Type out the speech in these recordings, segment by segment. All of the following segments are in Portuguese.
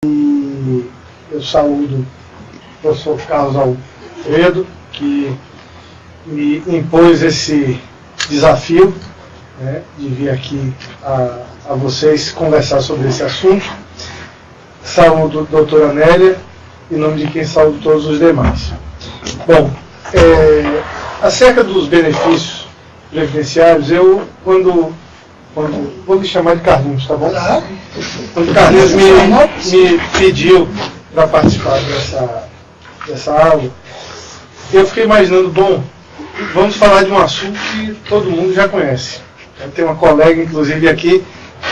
E eu saúdo o professor Carlos Alfredo, que me impôs esse desafio, né, de vir aqui a vocês conversar sobre esse assunto. Saúdo a doutora Nélia, em nome de quem saúdo todos os demais. Bom, acerca dos benefícios previdenciários, eu, quando vou me chamar de Carlinhos, tá bom? Quando o Carlinhos me pediu para participar dessa aula, eu fiquei imaginando, bom, vamos falar de um assunto que todo mundo já conhece. Eu tenho uma colega, inclusive, aqui,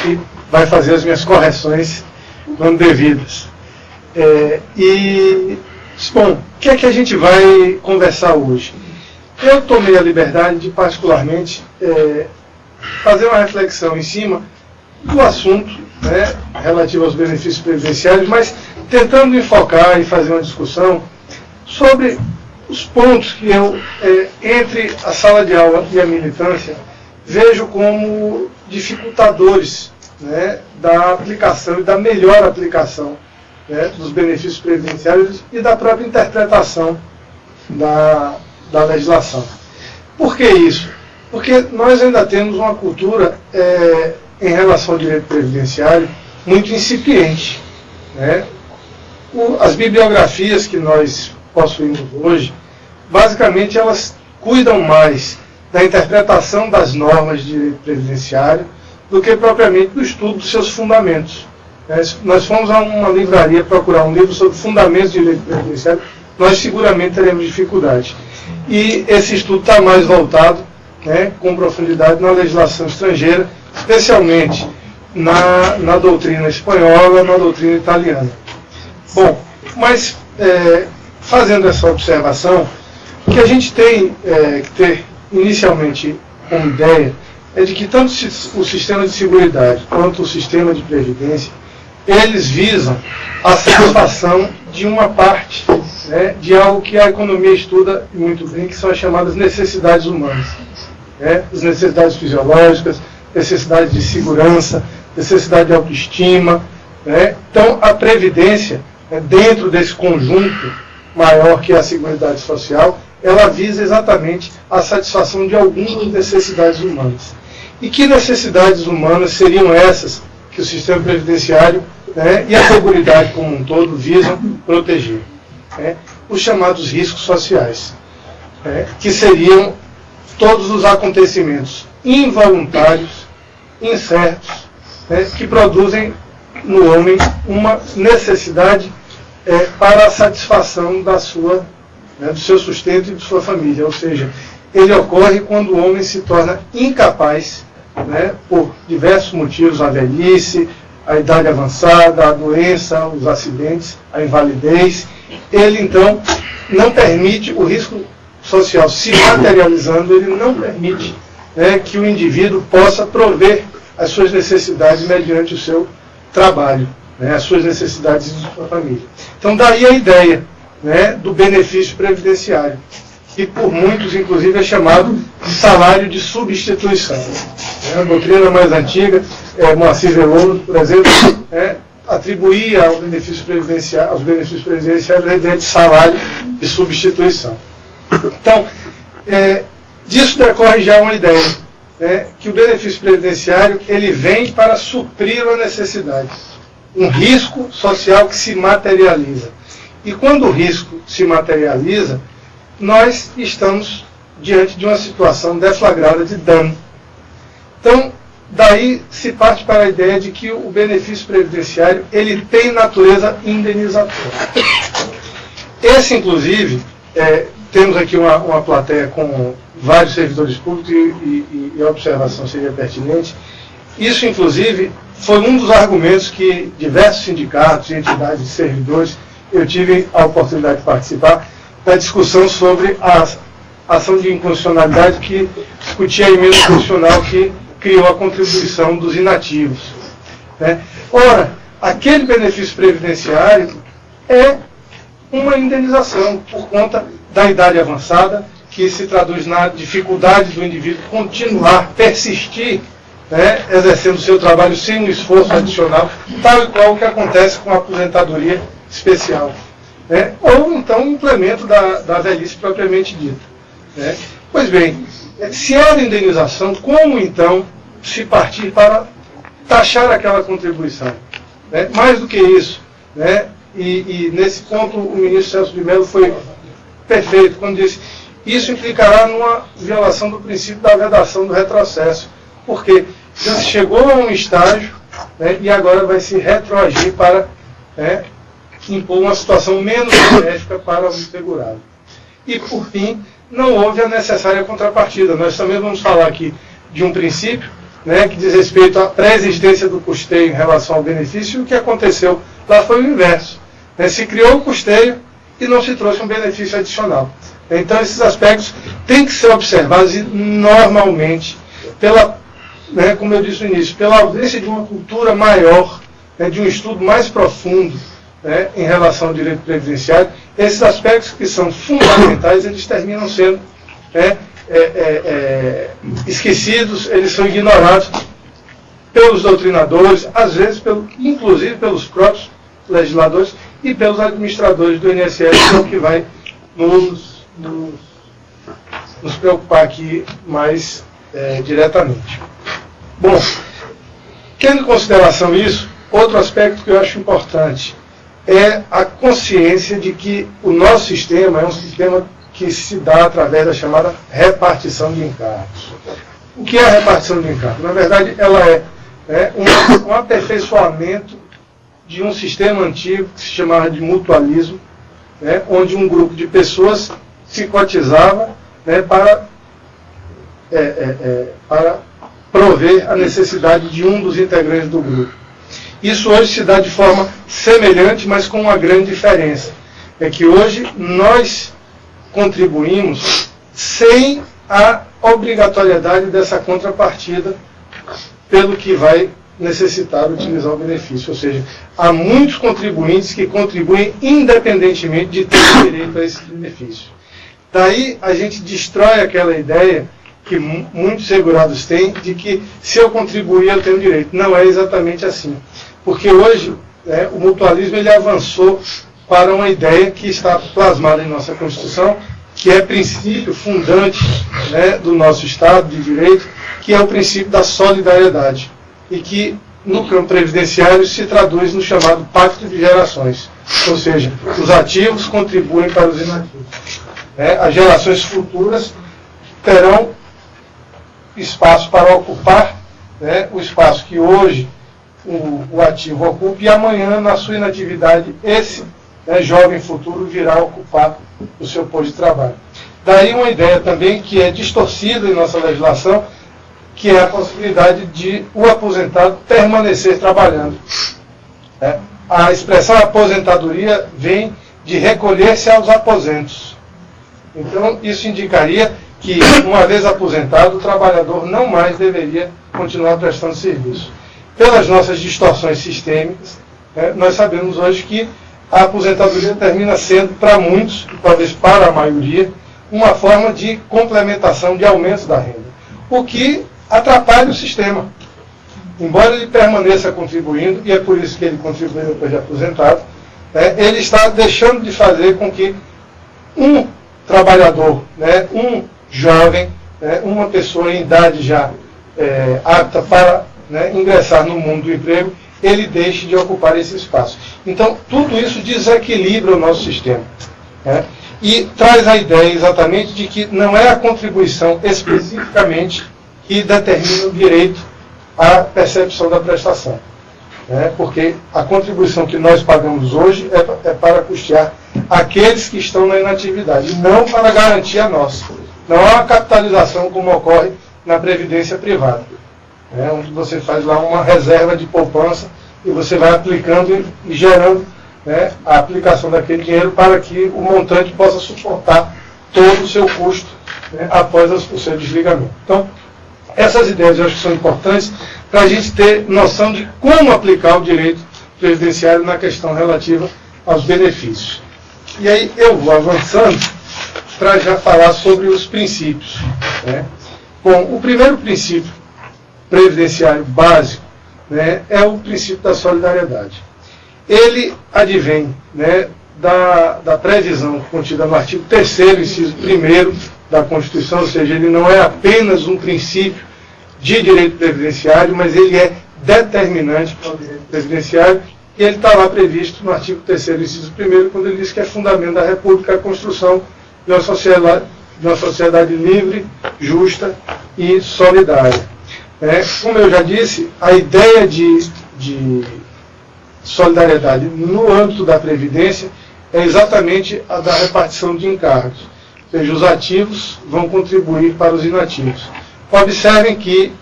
que vai fazer as minhas correções quando devidas. Bom, o que é que a gente vai conversar hoje? Eu tomei a liberdade de, particularmente, fazer uma reflexão em cima do assunto, né, relativo aos benefícios previdenciários, mas tentando enfocar e fazer uma discussão sobre os pontos que eu, entre a sala de aula e a militância, vejo como dificultadores, né, da aplicação e da melhor aplicação, né, dos benefícios previdenciários e da própria interpretação da legislação. Por que isso? Porque nós ainda temos uma cultura, em relação ao direito previdenciário, muito incipiente, né? As bibliografias que nós possuímos hoje, basicamente elas cuidam mais da interpretação das normas de direito previdenciário do que propriamente do estudo dos seus fundamentos. Nós fomos a uma livraria procurar um livro sobre fundamentos de direito previdenciário, nós seguramente teremos dificuldade. E esse estudo está mais voltado, né, com profundidade na legislação estrangeira, especialmente na doutrina espanhola, na doutrina italiana. Bom, mas fazendo essa observação, o que a gente tem que ter inicialmente como ideia é de que tanto o sistema de seguridade quanto o sistema de previdência, eles visam a satisfação de uma parte, né, de algo que a economia estuda muito bem, que são as chamadas necessidades humanas. As necessidades fisiológicas, necessidade de segurança, necessidade de autoestima. Então, a Previdência, dentro desse conjunto maior que é a Seguridade Social, ela visa exatamente a satisfação de algumas necessidades humanas. E que necessidades humanas seriam essas que o sistema previdenciário, e a Seguridade como um todo visam proteger? Os chamados riscos sociais, que seriam todos os acontecimentos involuntários, incertos, que produzem no homem uma necessidade para a satisfação do seu sustento e de sua família. Ou seja, ele ocorre quando o homem se torna incapaz, por diversos motivos, a velhice, a idade avançada, a doença, os acidentes, a invalidez. Ele, então, não permite o risco social se materializando, ele não permite, que o indivíduo possa prover as suas necessidades mediante o seu trabalho, as suas necessidades de sua família. Então, daí a ideia, do benefício previdenciário, que por muitos, inclusive, é chamado de salário de substituição. A doutrina mais antiga, Moacir Veloso, por exemplo, atribuía aos benefícios previdenciários a ideia de salário de substituição. Então, disso decorre já uma ideia, que o benefício previdenciário ele vem para suprir uma necessidade, um risco social que se materializa. E quando o risco se materializa, nós estamos diante de uma situação deflagrada de dano. Então, daí se parte para a ideia de que o benefício previdenciário ele tem natureza indenizatória. Esse, inclusive, temos aqui uma plateia com vários servidores públicos e a observação seria pertinente. Isso, inclusive, foi um dos argumentos que diversos sindicatos e entidades de servidores, eu tive a oportunidade de participar da discussão sobre a ação de inconstitucionalidade que discutia a emenda constitucional que criou a contribuição dos inativos. Ora, aquele benefício previdenciário é uma indenização por conta da idade avançada, que se traduz na dificuldade do indivíduo continuar, persistir né, exercendo o seu trabalho sem um esforço adicional, tal e qual o que acontece com a aposentadoria especial. Né, ou então o implemento da velhice propriamente dita. Né. Pois bem, se há indenização, como então se partir para taxar aquela contribuição? Né, mais do que isso, né, e nesse ponto o ministro Celso de Mello foi perfeito quando disse: isso implicará numa violação do princípio da vedação do retrocesso, porque já se chegou a um estágio, né, e agora vai se retroagir para impor uma situação menos benéfica para o segurado. E, por fim, não houve a necessária contrapartida. Nós também vamos falar aqui de um princípio, né, que diz respeito à pré-existência do custeio em relação ao benefício, e o que aconteceu lá foi o inverso. Né, se criou o custeio e não se trouxe um benefício adicional. Então, esses aspectos têm que ser observados e, normalmente, né, como eu disse no início, pela ausência de uma cultura maior, né, de um estudo mais profundo, né, em relação ao direito previdenciário, esses aspectos que são fundamentais, eles terminam sendo esquecidos, eles são ignorados pelos doutrinadores, às vezes, inclusive pelos próprios legisladores e pelos administradores do INSS, que é o que vai nos preocupar aqui mais diretamente. Bom, tendo em consideração isso, outro aspecto que eu acho importante é a consciência de que o nosso sistema é um sistema que se dá através da chamada repartição de encargos. O que é a repartição de encargos? Na verdade, ela é um aperfeiçoamento de um sistema antigo que se chamava de mutualismo, né, onde um grupo de pessoas se cotizava, né, para prover a necessidade de um dos integrantes do grupo. Isso hoje se dá de forma semelhante, mas com uma grande diferença. É que hoje nós contribuímos sem a obrigatoriedade dessa contrapartida pelo que vai necessitar utilizar o benefício. Ou seja, há muitos contribuintes que contribuem independentemente de ter direito a esse benefício. Daí a gente destrói aquela ideia que muitos segurados têm de que se eu contribuir eu tenho direito. Não é exatamente assim. Porque hoje o mutualismo ele avançou para uma ideia que está plasmada em nossa Constituição, que é princípio fundante, né, do nosso Estado de Direito, que é o princípio da solidariedade. E que no campo previdenciário se traduz no chamado pacto de gerações. Ou seja, os ativos contribuem para os inativos. As gerações futuras terão espaço para ocupar, né, o espaço que hoje o ativo ocupa, e amanhã, na sua inatividade, esse jovem futuro virá ocupar o seu posto de trabalho. Daí uma ideia também que é distorcida em nossa legislação, que é a possibilidade de o aposentado permanecer trabalhando. A expressão aposentadoria vem de recolher-se aos aposentos. Então, isso indicaria que, uma vez aposentado, o trabalhador não mais deveria continuar prestando serviço. Pelas nossas distorções sistêmicas, nós sabemos hoje que a aposentadoria termina sendo, para muitos, e talvez para a maioria, uma forma de complementação, de aumento da renda. O que atrapalha o sistema. Embora ele permaneça contribuindo, e é por isso que ele contribui depois de aposentado, ele está deixando de fazer com que um trabalhador, um jovem, uma pessoa em idade já apta para ingressar no mundo do emprego, ele deixe de ocupar esse espaço. Então, tudo isso desequilibra o nosso sistema. E traz a ideia exatamente de que não é a contribuição especificamente que determina o direito à percepção da prestação. Porque a contribuição que nós pagamos hoje é para custear aqueles que estão na inatividade, não para garantir a nossa. Não há uma capitalização como ocorre na previdência privada, onde você faz lá uma reserva de poupança e você vai aplicando e gerando a aplicação daquele dinheiro para que o montante possa suportar todo o seu custo após o seu desligamento. Então, essas ideias eu acho que são importantes para a gente ter noção de como aplicar o direito previdenciário na questão relativa aos benefícios. E aí eu vou avançando para já falar sobre os princípios. Bom, o primeiro princípio previdenciário básico, né, é o princípio da solidariedade. Ele advém, né, da previsão contida no artigo 3º, inciso 1º da Constituição, ou seja, ele não é apenas um princípio de direito previdenciário, mas ele é determinante para o direito previdenciário, e ele está lá previsto no artigo 3º, inciso 1º, quando ele diz que é fundamento da República a construção de uma sociedade livre, justa e solidária. Como eu já disse, a ideia de solidariedade no âmbito da Previdência é exatamente a da repartição de encargos. Ou seja, os ativos vão contribuir para os inativos. Observem que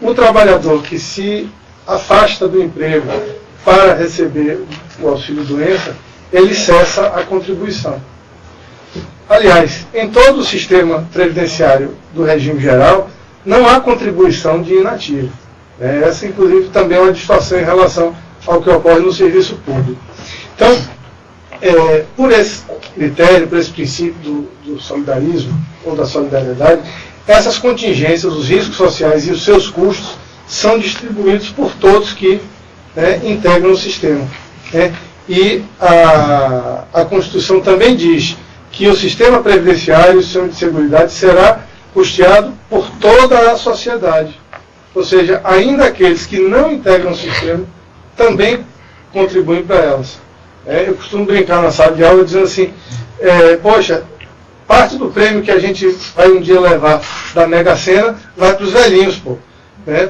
o trabalhador que se afasta do emprego para receber o auxílio-doença, ele cessa a contribuição. Aliás, em todo o sistema previdenciário do regime geral, não há contribuição de inativo. Essa, inclusive, também é uma distorção em relação ao que ocorre no serviço público. Então, por esse critério, por esse princípio do solidarismo ou da solidariedade, essas contingências, os riscos sociais e os seus custos são distribuídos por todos que integram o sistema. E a Constituição também diz que o sistema previdenciário e o sistema de seguridade será custeado por toda a sociedade. Ou seja, ainda aqueles que não integram o sistema também contribuem para elas. Eu costumo brincar na sala de aula dizendo assim, poxa, parte do prêmio que a gente vai um dia levar da Mega Sena vai para os velhinhos, pô,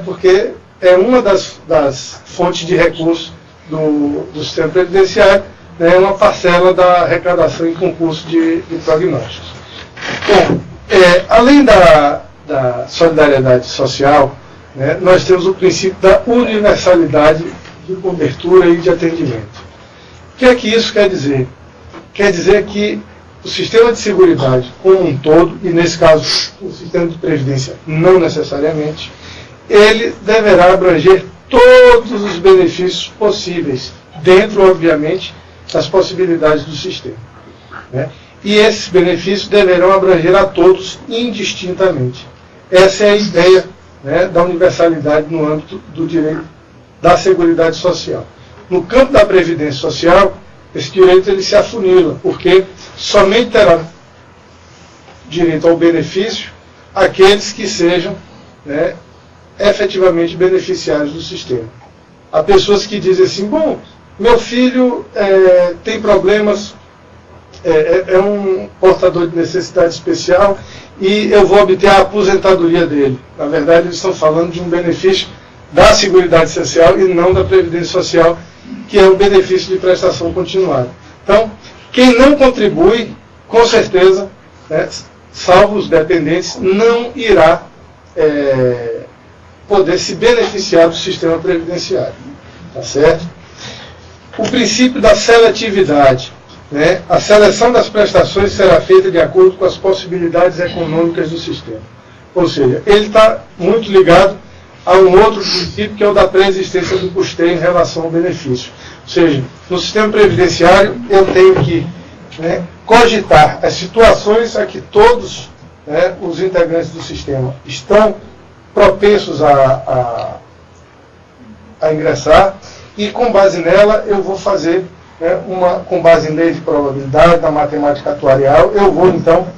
porque é uma das fontes de recursos do sistema previdenciário, uma parcela da arrecadação em concurso de prognósticos. Bom, além da solidariedade social, nós temos o princípio da universalidade de cobertura e de atendimento. O que é que isso quer dizer? Quer dizer que o sistema de seguridade como um todo, e nesse caso o sistema de previdência não necessariamente, ele deverá abranger todos os benefícios possíveis, dentro, obviamente, das possibilidades do sistema. E esses benefícios deverão abranger a todos indistintamente. Essa é a ideia da universalidade no âmbito do direito da Seguridade Social. No campo da Previdência Social, esse direito ele se afunila, porque somente terá direito ao benefício aqueles que sejam efetivamente beneficiários do sistema. Há pessoas que dizem assim, bom, meu filho tem problemas, é um portador de necessidade especial e eu vou obter a aposentadoria dele. Na verdade, eles estão falando de um benefício da Seguridade Social e não da Previdência Social, que é o benefício de prestação continuada. Então, quem não contribui, com certeza, salvo os dependentes, não irá poder se beneficiar do sistema previdenciário. Tá certo? O princípio da seletividade. A seleção das prestações será feita de acordo com as possibilidades econômicas do sistema. Ou seja, ele está muito ligado a um outro princípio, que é o da pré-existência do custeio em relação ao benefício. Ou seja, no sistema previdenciário, eu tenho que cogitar as situações a que todos os integrantes do sistema estão propensos a ingressar, e com base nela eu vou fazer, com base em lei de probabilidade, na matemática atuarial, eu vou então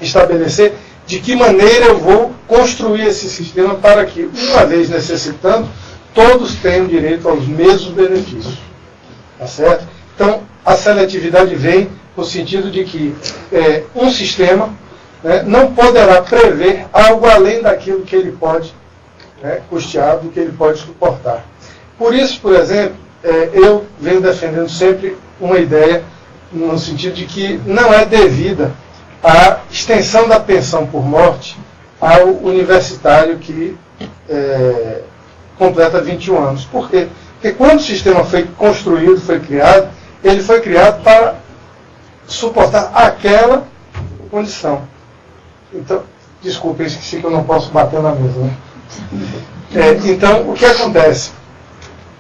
estabelecer de que maneira eu vou construir esse sistema para que, uma vez necessitando, todos tenham direito aos mesmos benefícios. Tá certo? Então, a seletividade vem no sentido de que um sistema não poderá prever algo além daquilo que ele pode custear, do que ele pode suportar. Por isso, por exemplo, eu venho defendendo sempre uma ideia no sentido de que não é devida a extensão da pensão por morte ao universitário que completa 21 anos. Por quê? Porque quando o sistema foi construído, foi criado, ele foi criado para suportar aquela condição. Então, desculpe, esqueci que eu não posso bater na mesa. Então, o que acontece?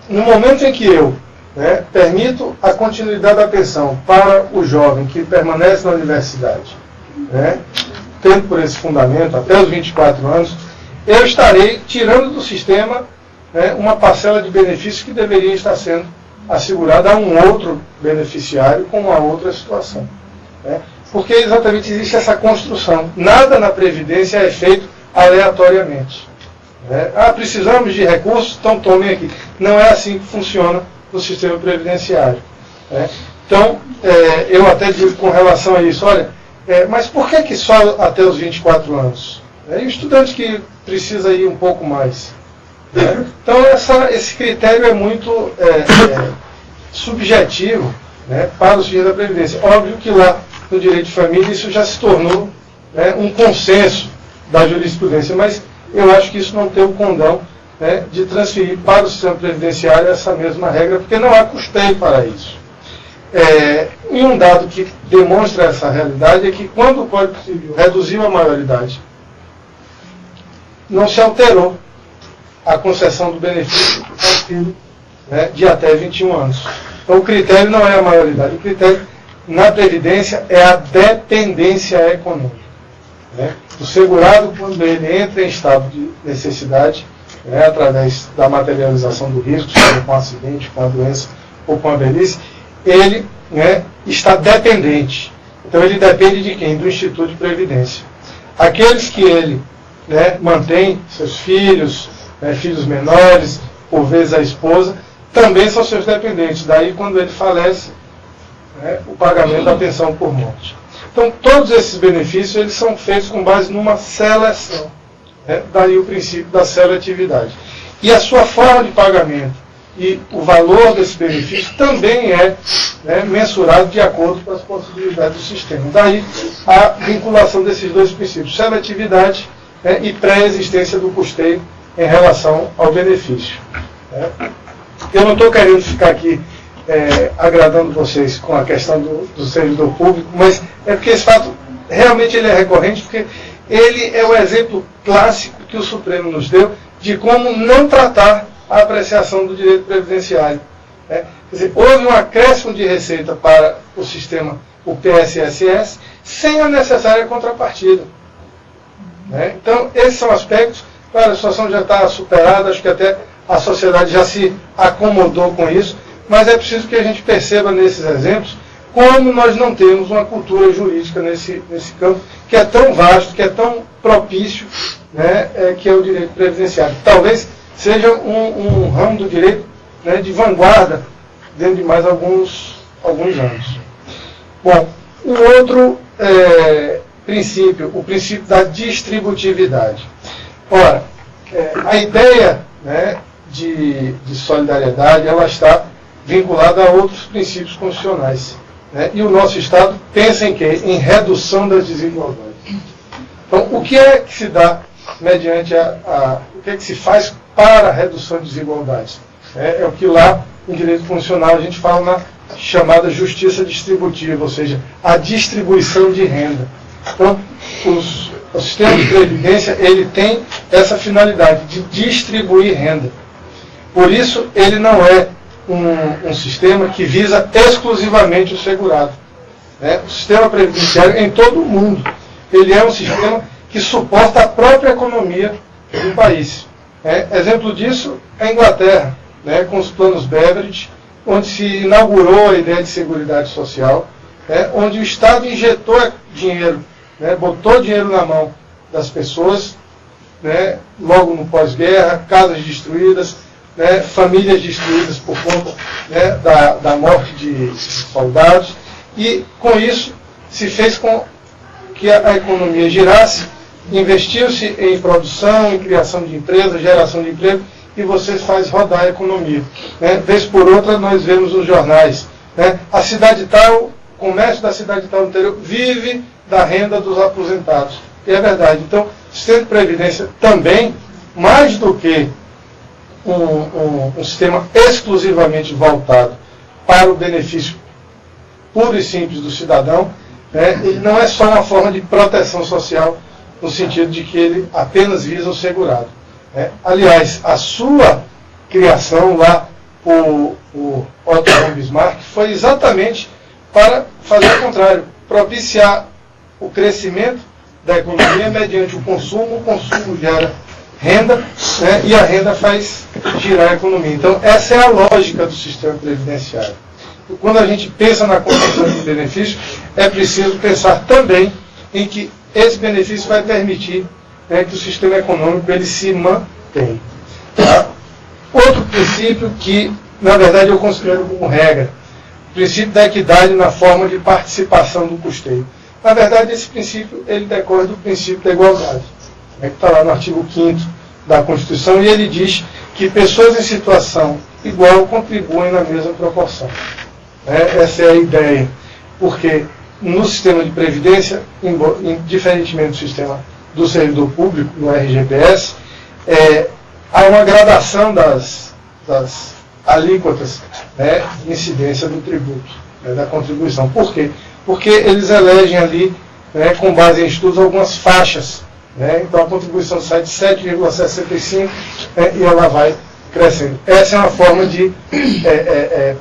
No momento em que eu permito a continuidade da pensão para o jovem que permanece na universidade, tendo por esse fundamento até os 24 anos, eu estarei tirando do sistema, né, uma parcela de benefícios que deveria estar sendo assegurada a um outro beneficiário com uma outra situação. Né? Porque exatamente existe essa construção. Nada na Previdência é feito aleatoriamente. Né? Precisamos de recursos, então tomem aqui. Não é assim que funciona o sistema previdenciário. Né? Então, eu até digo com relação a isso, olha, mas por que só até os 24 anos? E o estudante que precisa ir um pouco mais? Né? Então, esse critério é muito subjetivo, né, para os fins da Previdência. Óbvio que lá no direito de família isso já se tornou, né, um consenso da jurisprudência, mas eu acho que isso não tem o condão, né, de transferir para o sistema previdenciário essa mesma regra, porque não há custeio para isso. E um dado que demonstra essa realidade é que quando o Código Civil reduziu a maioridade, não se alterou a concessão do benefício ao filho, né, de até 21 anos. Então o critério não é a maioridade, o critério na Previdência é a dependência econômica. Né? O segurado, quando ele entra em estado de necessidade, né, através da materialização do risco, seja com um acidente, com a doença ou com a velhice, ele, né, está dependente. Então ele depende de quem? Do Instituto de Previdência. Aqueles que ele, né, mantém, seus filhos, né, filhos menores, por vezes a esposa, também são seus dependentes. Daí, quando ele falece, né, o pagamento da pensão por morte. Então, todos esses benefícios eles são feitos com base numa seleção. Né? Daí o princípio da seletividade. E a sua forma de pagamento e o valor desse benefício também é, né, mensurado de acordo com as possibilidades do sistema. Daí a vinculação desses dois princípios, seletividade, né, e pré-existência do custeio em relação ao benefício. Né? Eu não estou querendo ficar aqui agradando vocês com a questão do servidor público, mas é porque esse fato realmente ele é recorrente, porque ele é o exemplo clássico que o Supremo nos deu de como não tratar a apreciação do direito previdenciário. Né? Quer dizer, houve um acréscimo de receita para o sistema, o PSSS, sem a necessária contrapartida. Né? Então, esses são aspectos. Claro, a situação já está superada, acho que até a sociedade já se acomodou com isso, mas é preciso que a gente perceba nesses exemplos como nós não temos uma cultura jurídica nesse campo, que é tão vasto, que é tão propício, né, que é o direito previdenciário. Talvez seja um ramo do direito, né, de vanguarda dentro de mais alguns anos. Bom, o outro princípio, o princípio da distributividade. Ora, a ideia, né, de solidariedade, ela está vinculada a outros princípios constitucionais. Né? E o nosso Estado pensa em quê? Em redução das desigualdades. Então, o que é que se dá mediante o que é que se faz para a redução de desigualdades? É o que lá, em direito funcional, a gente fala na chamada justiça distributiva, ou seja, a distribuição de renda. Então, o sistema de previdência, ele tem essa finalidade de distribuir renda. Por isso, ele não é um sistema que visa exclusivamente o segurado. Né? O sistema previdenciário, em todo o mundo, ele é um sistema que suporta a própria economia do país. Exemplo disso é a Inglaterra, né, com os planos Beveridge, onde se inaugurou a ideia de seguridade social, onde o Estado injetou dinheiro, né, botou dinheiro na mão das pessoas, né, logo no pós-guerra, casas destruídas, né, famílias destruídas por conta, né, da morte de soldados, e com isso se fez com que a economia girasse, investiu-se em produção, em criação de empresas, geração de emprego, e você faz rodar a economia. Né? Vez por outra nós vemos nos jornais, né, a cidade tal, o comércio da cidade tal anterior vive da renda dos aposentados. E é verdade. Então, o sistema de previdência também, mais do que um sistema exclusivamente voltado para o benefício puro e simples do cidadão, né, ele não é só uma forma de proteção social, no sentido de que ele apenas visa o segurado. Né. Aliás, a sua criação lá, o Otto von Bismarck, foi exatamente para fazer o contrário, propiciar o crescimento da economia mediante o consumo gera renda, né, e a renda faz girar a economia. Então, essa é a lógica do sistema previdenciário. Quando a gente pensa na construção de benefício, é preciso pensar também em que esse benefício vai permitir, né, que o sistema econômico ele se mantenha. Tá? Outro princípio que, na verdade, eu considero como regra, o princípio da equidade na forma de participação do custeio. Na verdade, esse princípio ele decorre do princípio da igualdade, né, que está lá no artigo 5º da Constituição, e ele diz que pessoas em situação igual contribuem na mesma proporção. Essa é a ideia, porque no sistema de previdência, diferentemente do sistema do servidor público, no RGPS, há uma gradação das alíquotas, né, de incidência do tributo, né, da contribuição. Por quê? Porque eles elegem ali, né, com base em estudos, algumas faixas. Né, então a contribuição sai de 7,65, né, e ela vai crescendo. Essa é uma forma de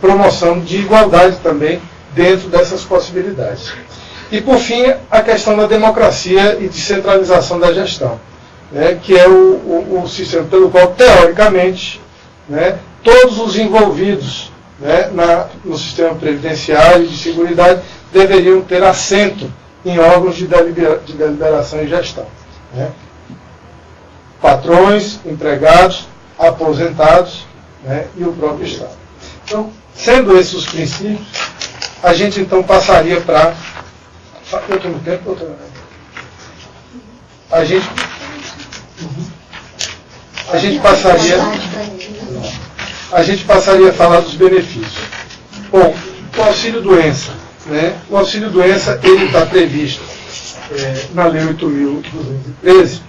promoção de igualdade também dentro dessas possibilidades. E, por fim, a questão da democracia e descentralização da gestão, né, que é o sistema pelo qual, teoricamente, né, todos os envolvidos, né, no sistema previdenciário e de seguridade deveriam ter assento em órgãos de deliberação e gestão. Né? Patrões, empregados, aposentados, né, e o próprio Estado. Então, sendo esses os princípios, a gente então passaria para... Eu estou no tempo, eu estou... A gente passaria a falar dos benefícios. Bom, o auxílio-doença. Né? O auxílio-doença ele está previsto na Lei 8.213,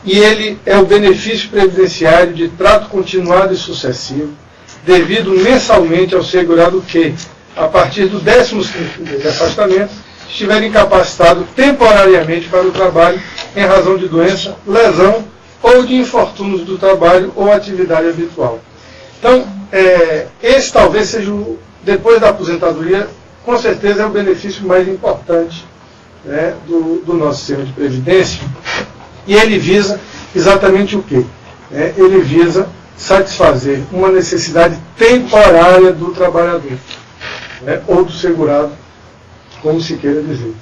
e ele é o benefício previdenciário de trato continuado e sucessivo, devido mensalmente ao segurado que, a partir do 15º dia de afastamento, estiver incapacitado temporariamente para o trabalho em razão de doença, lesão ou de infortúnios do trabalho ou atividade habitual. Então, esse talvez seja, depois da aposentadoria, com certeza é o benefício mais importante, né, do nosso sistema de previdência, e ele visa exatamente o quê? Ele visa satisfazer uma necessidade temporária do trabalhador, né, ou do segurado, como se queira dizer.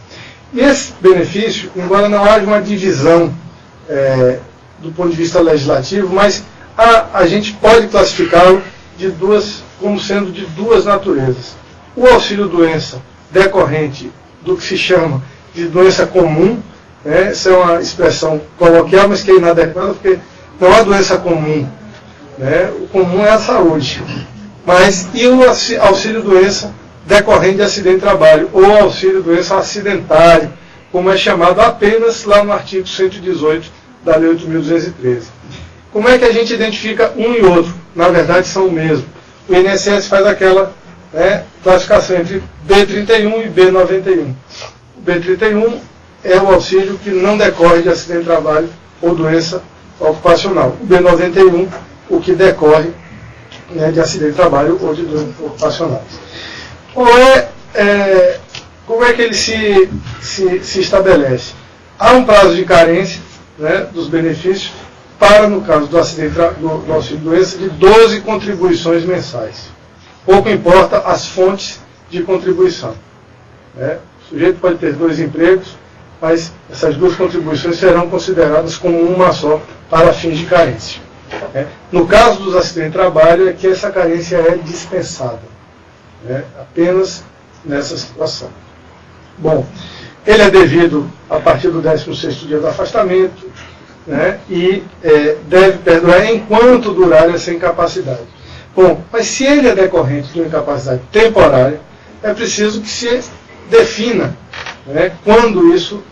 E esse benefício, embora não haja uma divisão do ponto de vista legislativo, mas a gente pode classificá-lo como sendo de duas naturezas. O auxílio-doença decorrente do que se chama de doença comum, né? Essa é uma expressão coloquial, mas que é inadequada, porque não há doença comum. Né? O comum é a saúde. E o auxílio-doença decorrente de acidente de trabalho, ou auxílio-doença acidentário, como é chamado apenas lá no artigo 118 da Lei 8.213. Como é que a gente identifica um e outro? Na verdade, são o mesmo. O INSS faz aquela classificação entre B31 e B91. O B31 é o auxílio que não decorre de acidente de trabalho ou doença ocupacional. O B91, o que decorre, né, de acidente de trabalho ou de doença ocupacional. Como é que ele se estabelece? Há um prazo de carência, né, dos benefícios para, no caso do acidente do auxílio-doença, de 12 contribuições mensais. Pouco importa as fontes de contribuição. Né? O sujeito pode ter 2 empregos, mas essas 2 contribuições serão consideradas como uma só para fins de carência. Né? No caso dos acidentes de trabalho, é que essa carência é dispensada. Né? Apenas nessa situação. Bom, ele é devido a partir do 16º dia do afastamento, né? E deve perdurar enquanto durar essa incapacidade. Bom, mas se ele é decorrente de uma incapacidade temporária, é preciso que se defina, né, quando isso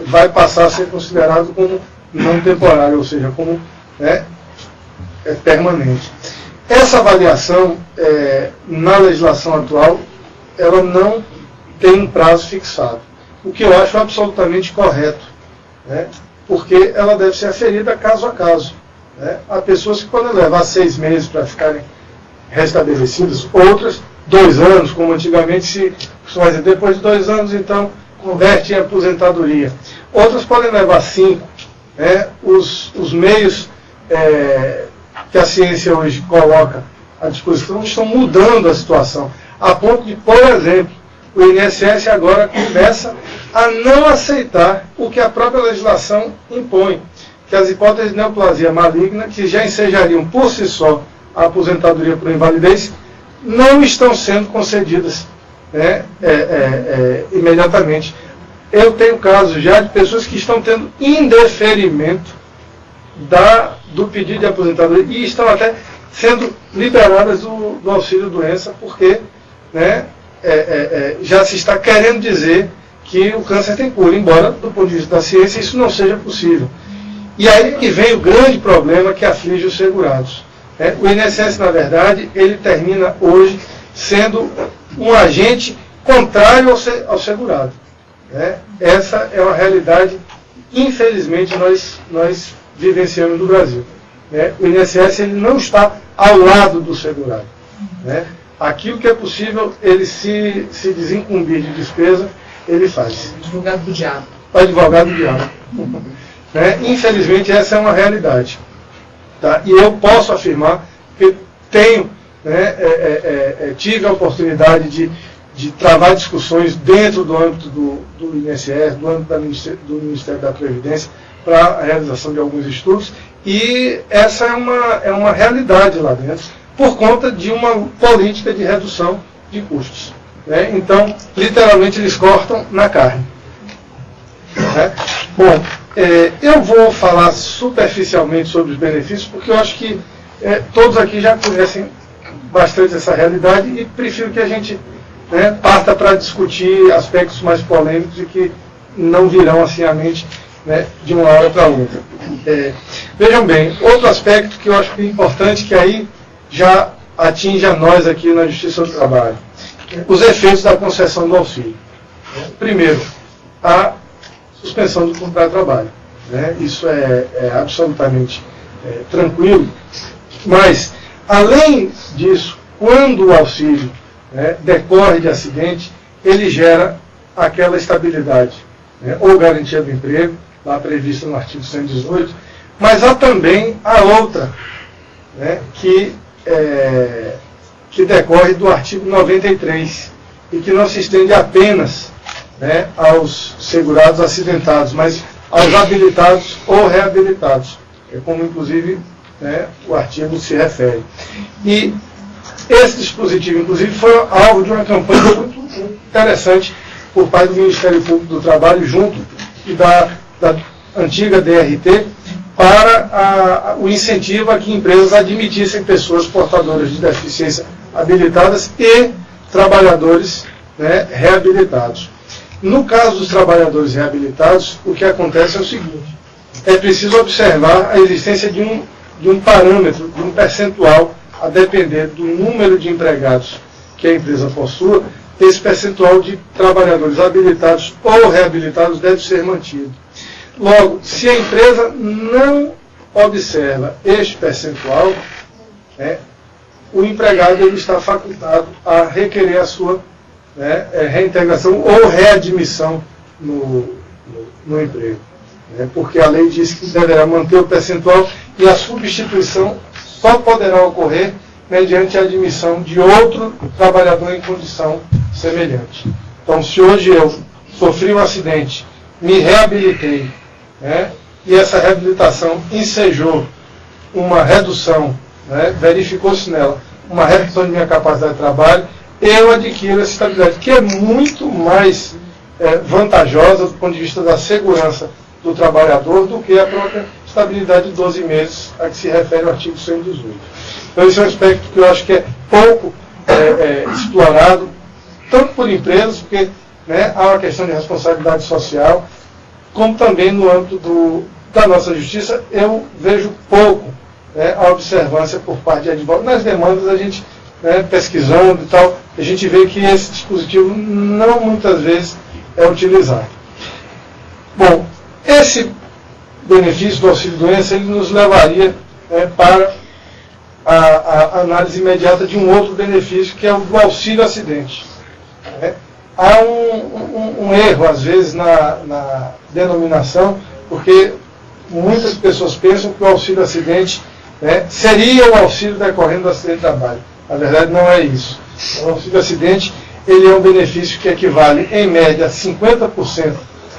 vai passar a ser considerado como não temporário, ou seja, como permanente. Essa avaliação, na legislação atual, ela não tem um prazo fixado, o que eu acho absolutamente correto, né, porque ela deve ser aferida caso a caso. Né? Há pessoas que podem levar 6 meses para ficarem restabelecidas, outras 2 anos, como antigamente se costuma dizer, depois de 2 anos, então, converte em aposentadoria. Outras podem levar 5. Né? Os meios que a ciência hoje coloca à disposição estão mudando a situação, a ponto de, por exemplo, o INSS agora começa a não aceitar o que a própria legislação impõe, que as hipóteses de neoplasia maligna, que já ensejariam por si só a aposentadoria por invalidez, não estão sendo concedidas, né, imediatamente. Eu tenho casos já de pessoas que estão tendo indeferimento do pedido de aposentadoria e estão até sendo liberadas do auxílio-doença, porque, né, já se está querendo dizer que o câncer tem cura, embora, do ponto de vista da ciência, isso não seja possível. E aí que vem o grande problema que aflige os segurados. O INSS, na verdade, ele termina hoje sendo um agente contrário ao segurado. Essa é uma realidade, infelizmente, nós vivenciamos no Brasil. O INSS ele não está ao lado do segurado. Aquilo que é possível ele se desincumbir de despesa, ele faz. Advogado do diabo. O advogado do diabo. Infelizmente, essa é uma realidade. Tá? E eu posso afirmar que tenho, tive a oportunidade de travar discussões dentro do âmbito do INSS, do âmbito do Ministério da Previdência, para a realização de alguns estudos, e essa é uma realidade lá dentro, por conta de uma política de redução de custos. Então, literalmente, eles cortam na carne. Bom, eu vou falar superficialmente sobre os benefícios, porque eu acho que todos aqui já conhecem bastante essa realidade e prefiro que a gente parta para discutir aspectos mais polêmicos e que não virão assim à mente, de uma hora para outra. Vejam bem, outro aspecto que eu acho que é importante, que aí já atinge a nós aqui na Justiça do Trabalho, os efeitos da concessão do auxílio. Primeiro, a suspensão do contrato de trabalho. Isso é absolutamente tranquilo, mas, além disso, quando o auxílio decorre de acidente, ele gera aquela estabilidade, ou garantia do emprego, lá prevista no artigo 118, mas há também a outra, que decorre do artigo 93, e que não se estende apenas aos segurados acidentados, mas aos habilitados ou reabilitados, como inclusive o artigo se refere. E esse dispositivo, inclusive, foi alvo de uma campanha muito interessante por parte do Ministério Público do Trabalho, junto da antiga DRT, para o incentivo a que empresas admitissem pessoas portadoras de deficiência habilitadas e trabalhadores reabilitados. No caso dos trabalhadores reabilitados, o que acontece é o seguinte: é preciso observar a existência de um parâmetro, de um percentual, a depender do número de empregados que a empresa possua. Esse percentual de trabalhadores habilitados ou reabilitados deve ser mantido. Logo, se a empresa não observa este percentual, o empregado ele está facultado a requerer a sua reintegração ou readmissão no emprego. Porque a lei diz que deverá manter o percentual e a substituição só poderá ocorrer mediante a admissão de outro trabalhador em condição semelhante. Então, se hoje eu sofri um acidente, me reabilitei, e essa reabilitação ensejou uma redução, verificou-se nela uma redução de minha capacidade de trabalho, eu adquiro essa estabilidade, que é muito mais vantajosa do ponto de vista da segurança do trabalhador do que a própria estabilidade de 12 meses a que se refere o artigo 118. Então, esse é um aspecto que eu acho que é pouco explorado, tanto por empresas, porque há uma questão de responsabilidade social, como também no âmbito da nossa justiça, eu vejo pouco a observância por parte de advogados. Nas demandas, a gente, pesquisando e tal, a gente vê que esse dispositivo não muitas vezes é utilizado. Bom, esse benefício do auxílio-doença, ele nos levaria para a análise imediata de um outro benefício, que é o do auxílio-acidente. Há um erro, às vezes, na denominação, porque muitas pessoas pensam que o auxílio acidente seria o auxílio decorrendo do acidente de trabalho. Na verdade, não é isso. O auxílio acidente ele é um benefício que equivale, em média, a 50%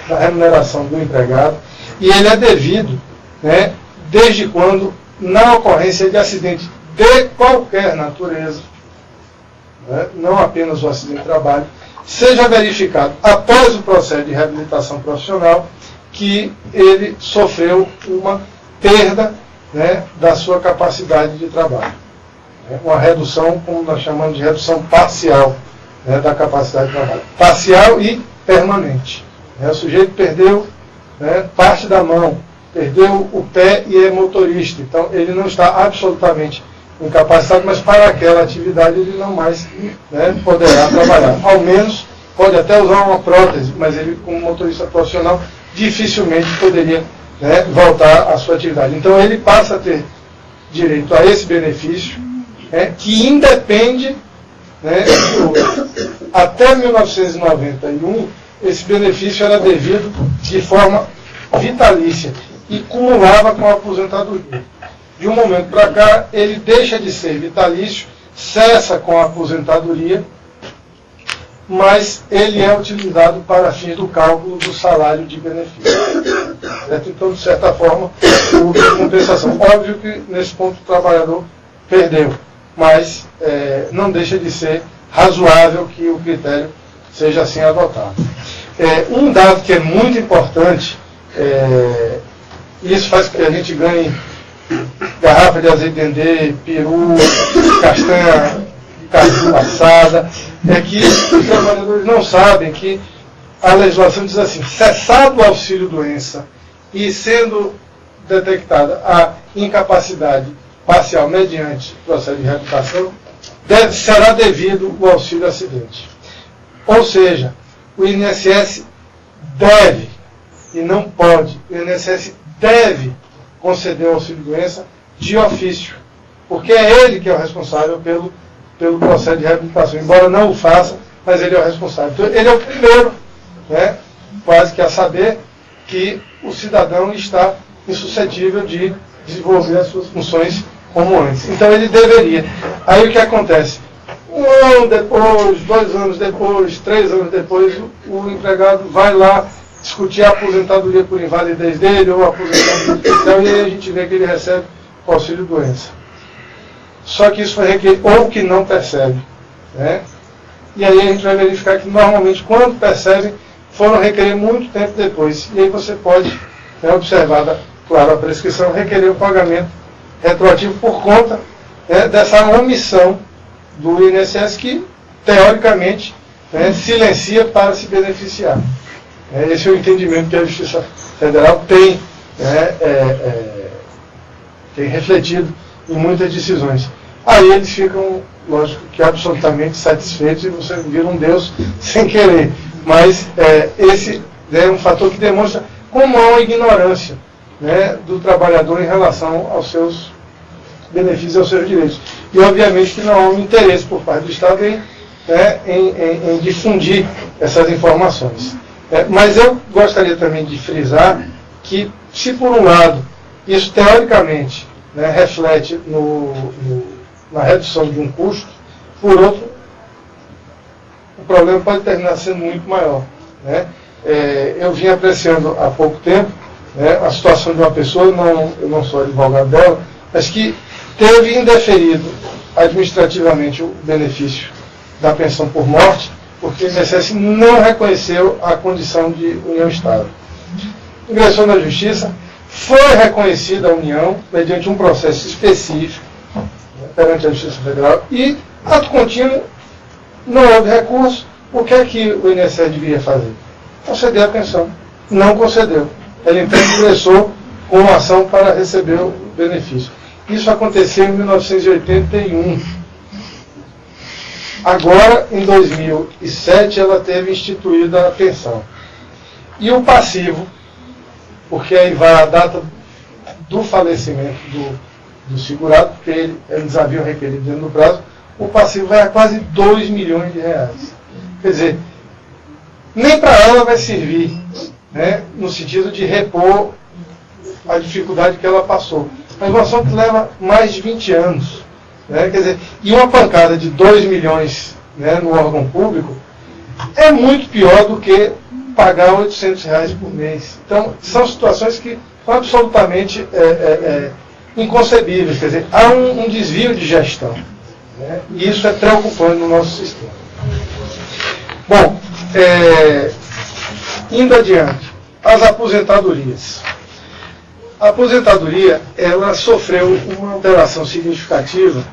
da remuneração do empregado, e ele é devido, desde quando, na ocorrência de acidente de qualquer natureza, não apenas o acidente de trabalho, seja verificado após o processo de reabilitação profissional que ele sofreu uma perda da sua capacidade de trabalho. Uma redução, como nós chamamos de redução parcial da capacidade de trabalho. Parcial e permanente. O sujeito perdeu parte da mão, perdeu o pé e é motorista. Então ele não está absolutamente incapacitado, mas para aquela atividade ele não mais poderá trabalhar. Ao menos pode até usar uma prótese, mas ele, como motorista profissional, dificilmente poderia voltar à sua atividade. Então ele passa a ter direito a esse benefício, que independe, até 1991, esse benefício era devido de forma vitalícia e cumulava com a aposentadoria. De um momento para cá, ele deixa de ser vitalício, cessa com a aposentadoria, mas ele é utilizado para fins do cálculo do salário de benefício. Certo? Então, de certa forma, houve compensação. Óbvio que nesse ponto o trabalhador perdeu, mas não deixa de ser razoável que o critério seja assim adotado. Um dado que é muito importante, e isso faz com que a gente ganhe garrafa de azeite dendê, peru, castanha caju assada, é que os trabalhadores não sabem que a legislação diz assim: cessado o auxílio-doença e sendo detectada a incapacidade parcial mediante processo de reabilitação, será devido o auxílio-acidente. Ou seja, o INSS deve, e não pode, o INSS deve conceder o auxílio-doença de ofício, porque é ele que é o responsável pelo processo de reabilitação, embora não o faça, mas ele é o responsável. Então, ele é o primeiro, quase que a saber que o cidadão está insuscetível de desenvolver as suas funções como antes. Então ele deveria. Aí o que acontece? 1 ano depois, 2 anos depois, 3 anos depois, o empregado vai lá discutir a aposentadoria por invalidez dele ou a aposentadoria especial, e aí a gente vê que ele recebe o auxílio-doença. Só que isso foi requerido, ou que não percebe. E aí a gente vai verificar que normalmente quando percebem, foram requerer muito tempo depois. E aí você pode observar, claro, a prescrição, requerer o pagamento retroativo por conta dessa omissão do INSS que, teoricamente, silencia para se beneficiar. Esse é o entendimento que a Justiça Federal tem refletido em muitas decisões. Aí eles ficam, lógico, que absolutamente satisfeitos e você vira um Deus sem querer. Mas esse é um fator que demonstra como há uma ignorância do trabalhador em relação aos seus benefícios e aos seus direitos. E obviamente que não há um interesse por parte do Estado em difundir essas informações. Mas eu gostaria também de frisar que, se por um lado, isso teoricamente reflete na redução de um custo, por outro, o problema pode terminar sendo muito maior. Eu vim apreciando há pouco tempo a situação de uma pessoa, eu não sou advogado dela, mas que teve indeferido administrativamente o benefício da pensão por morte, porque o INSS não reconheceu a condição de união-estado. Ingressou na Justiça, foi reconhecida a união mediante um processo específico perante a Justiça Federal e, ato contínuo, não houve recurso. O que é que o INSS deveria fazer? Conceder a pensão. Não concedeu. Ela então ingressou com uma ação para receber o benefício. Isso aconteceu em 1981. Agora, em 2007, ela teve instituída a pensão. E o passivo, porque aí vai a data do falecimento do segurado, porque eles haviam requerido dentro do prazo, o passivo vai a quase 2 milhões de reais. Quer dizer, nem para ela vai servir, no sentido de repor a dificuldade que ela passou. Mas uma ação que leva mais de 20 anos. Né? Quer dizer, e uma pancada de 2 milhões, né, no órgão público é muito pior do que pagar R$800 por mês. Então, são situações que são absolutamente inconcebíveis. Quer dizer, há um desvio de gestão. Né? E isso é preocupante no nosso sistema. Bom, indo adiante, as aposentadorias. A aposentadoria, ela sofreu uma alteração significativa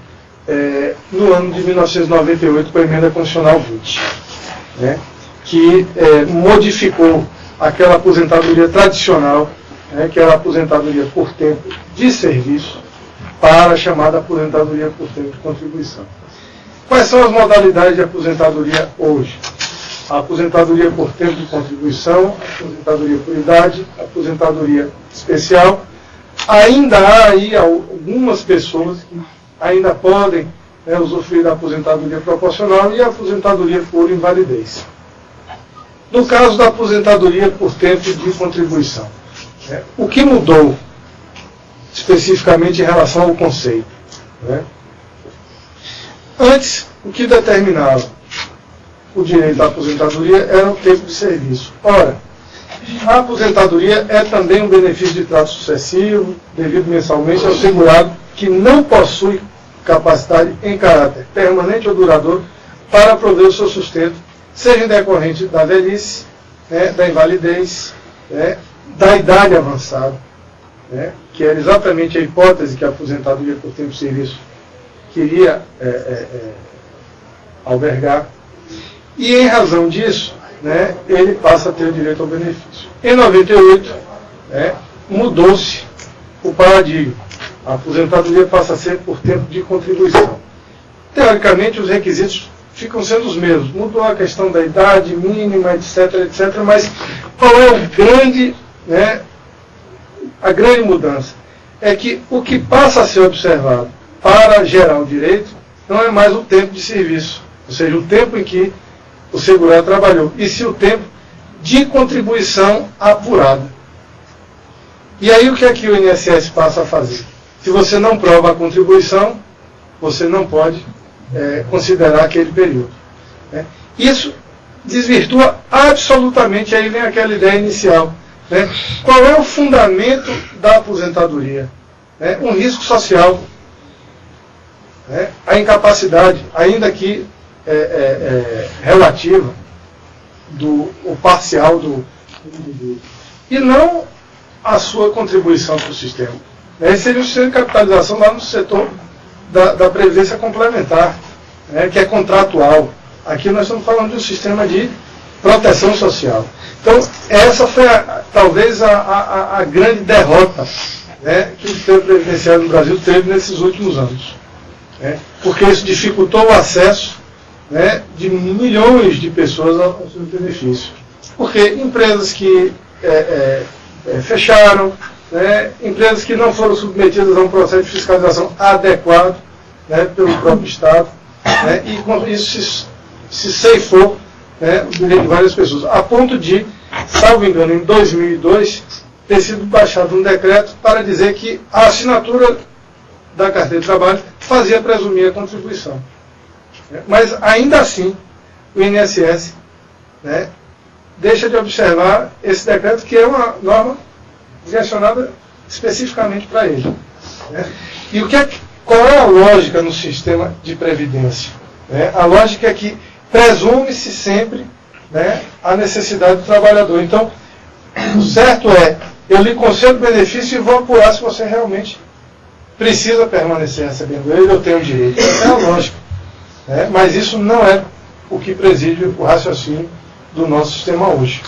no ano de 1998 com a emenda constitucional 20, né, que modificou aquela aposentadoria tradicional, né, que era a aposentadoria por tempo de serviço, para a chamada aposentadoria por tempo de contribuição. Quais são as modalidades de aposentadoria hoje? A aposentadoria por tempo de contribuição, a aposentadoria por idade, a aposentadoria especial. Ainda há aí algumas pessoas que ainda podem usufruir da aposentadoria proporcional e a aposentadoria por invalidez. No caso da aposentadoria por tempo de contribuição, o que mudou especificamente em relação ao conceito? Antes, o que determinava o direito à aposentadoria era o tempo de serviço. Ora, a aposentadoria é também um benefício de trato sucessivo, devido mensalmente ao segurado que não possui capacidade em caráter permanente ou duradouro para prover o seu sustento, seja em decorrente da velhice, da invalidez, da idade avançada, que era exatamente a hipótese que a aposentadoria por tempo de serviço queria albergar. E em razão disso, ele passa a ter o direito ao benefício. Em 98, mudou-se o paradigma. A aposentadoria passa a ser por tempo de contribuição. Teoricamente, os requisitos ficam sendo os mesmos. Mudou a questão da idade mínima, etc., etc., mas qual é a grande mudança? É que o que passa a ser observado para gerar o direito não é mais o tempo de serviço, ou seja, o tempo em que o segurado trabalhou, e sim o tempo de contribuição apurada. E aí o que é que o INSS passa a fazer? Se você não prova a contribuição, você não pode considerar aquele período. Isso desvirtua absolutamente, aí vem aquela ideia inicial. Qual é o fundamento da aposentadoria? Um risco social, a incapacidade, ainda que relativa, ou parcial do indivíduo, e não a sua contribuição para o sistema. Esse seria o sistema de capitalização lá no setor da previdência complementar, que é contratual. Aqui nós estamos falando de um sistema de proteção social. Então, essa foi talvez a grande derrota que o sistema previdenciário no Brasil teve nesses últimos anos. Porque isso dificultou o acesso de milhões de pessoas ao seu benefício. Porque empresas que fecharam, empresas que não foram submetidas a um processo de fiscalização adequado pelo próprio Estado, e com isso se ceifou o direito de várias pessoas, a ponto de, salvo engano, em 2002, ter sido baixado um decreto para dizer que a assinatura da carteira de trabalho fazia presumir a contribuição. Mas, ainda assim, o INSS deixa de observar esse decreto, que é uma norma direcionada especificamente para ele. E qual é a lógica no sistema de previdência? A lógica é que presume-se sempre a necessidade do trabalhador. Então, o certo é, eu lhe concedo benefício e vou apurar se você realmente precisa permanecer recebendo ele, eu tenho direito. Essa é a lógica. Mas isso não é o que preside o raciocínio do nosso sistema hoje.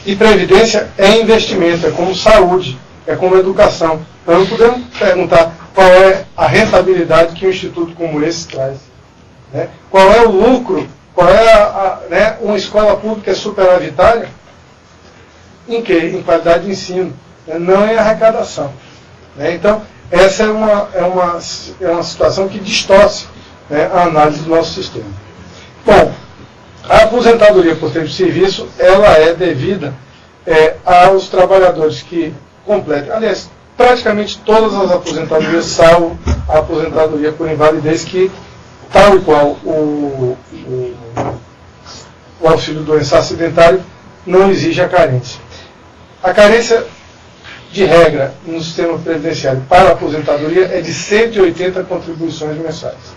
E previdência é investimento, é como saúde, é como educação. Então não podemos perguntar qual é a rentabilidade que um instituto como esse traz. Qual é o lucro, qual é uma escola pública superavitária? Em quê? Em qualidade de ensino, não em arrecadação. Então, essa é uma situação que distorce a análise do nosso sistema. Bom, a aposentadoria por tempo de serviço, ela é devida aos trabalhadores que completa. Aliás, praticamente todas as aposentadorias, salvo a aposentadoria por invalidez, que, tal e qual o auxílio-doença acidentário, não exige a carência. A carência, de regra, no sistema previdenciário para a aposentadoria é de 180 contribuições mensais.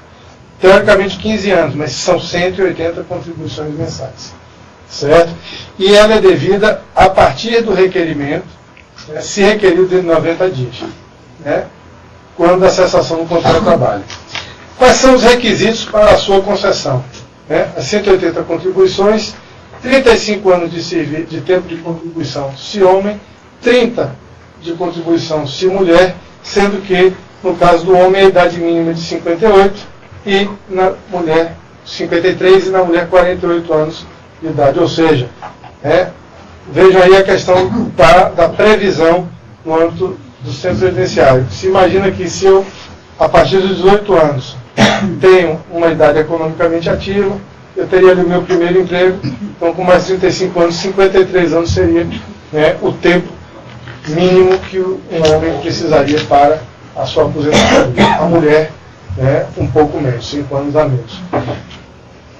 Teoricamente 15 anos, mas são 180 contribuições mensais. Certo? E ela é devida a partir do requerimento, né, se requerido dentro de 90 dias, né, quando da cessação do contrato de trabalho. Quais são os requisitos para a sua concessão? Né? As 180 contribuições, 35 anos de tempo de contribuição se homem, 30 de contribuição se mulher, sendo que, no caso do homem, a idade mínima de 58 e na mulher 53 e na mulher 48 anos de idade. Ou seja, vejam aí a questão da previsão no âmbito do sistema previdenciário. Se imagina que se eu, a partir dos 18 anos, tenho uma idade economicamente ativa, eu teria ali o meu primeiro emprego, então com mais 35 anos, 53 anos seria, né, o tempo mínimo que um homem precisaria para a sua aposentadoria. A mulher, né, um pouco menos, 5 anos a menos.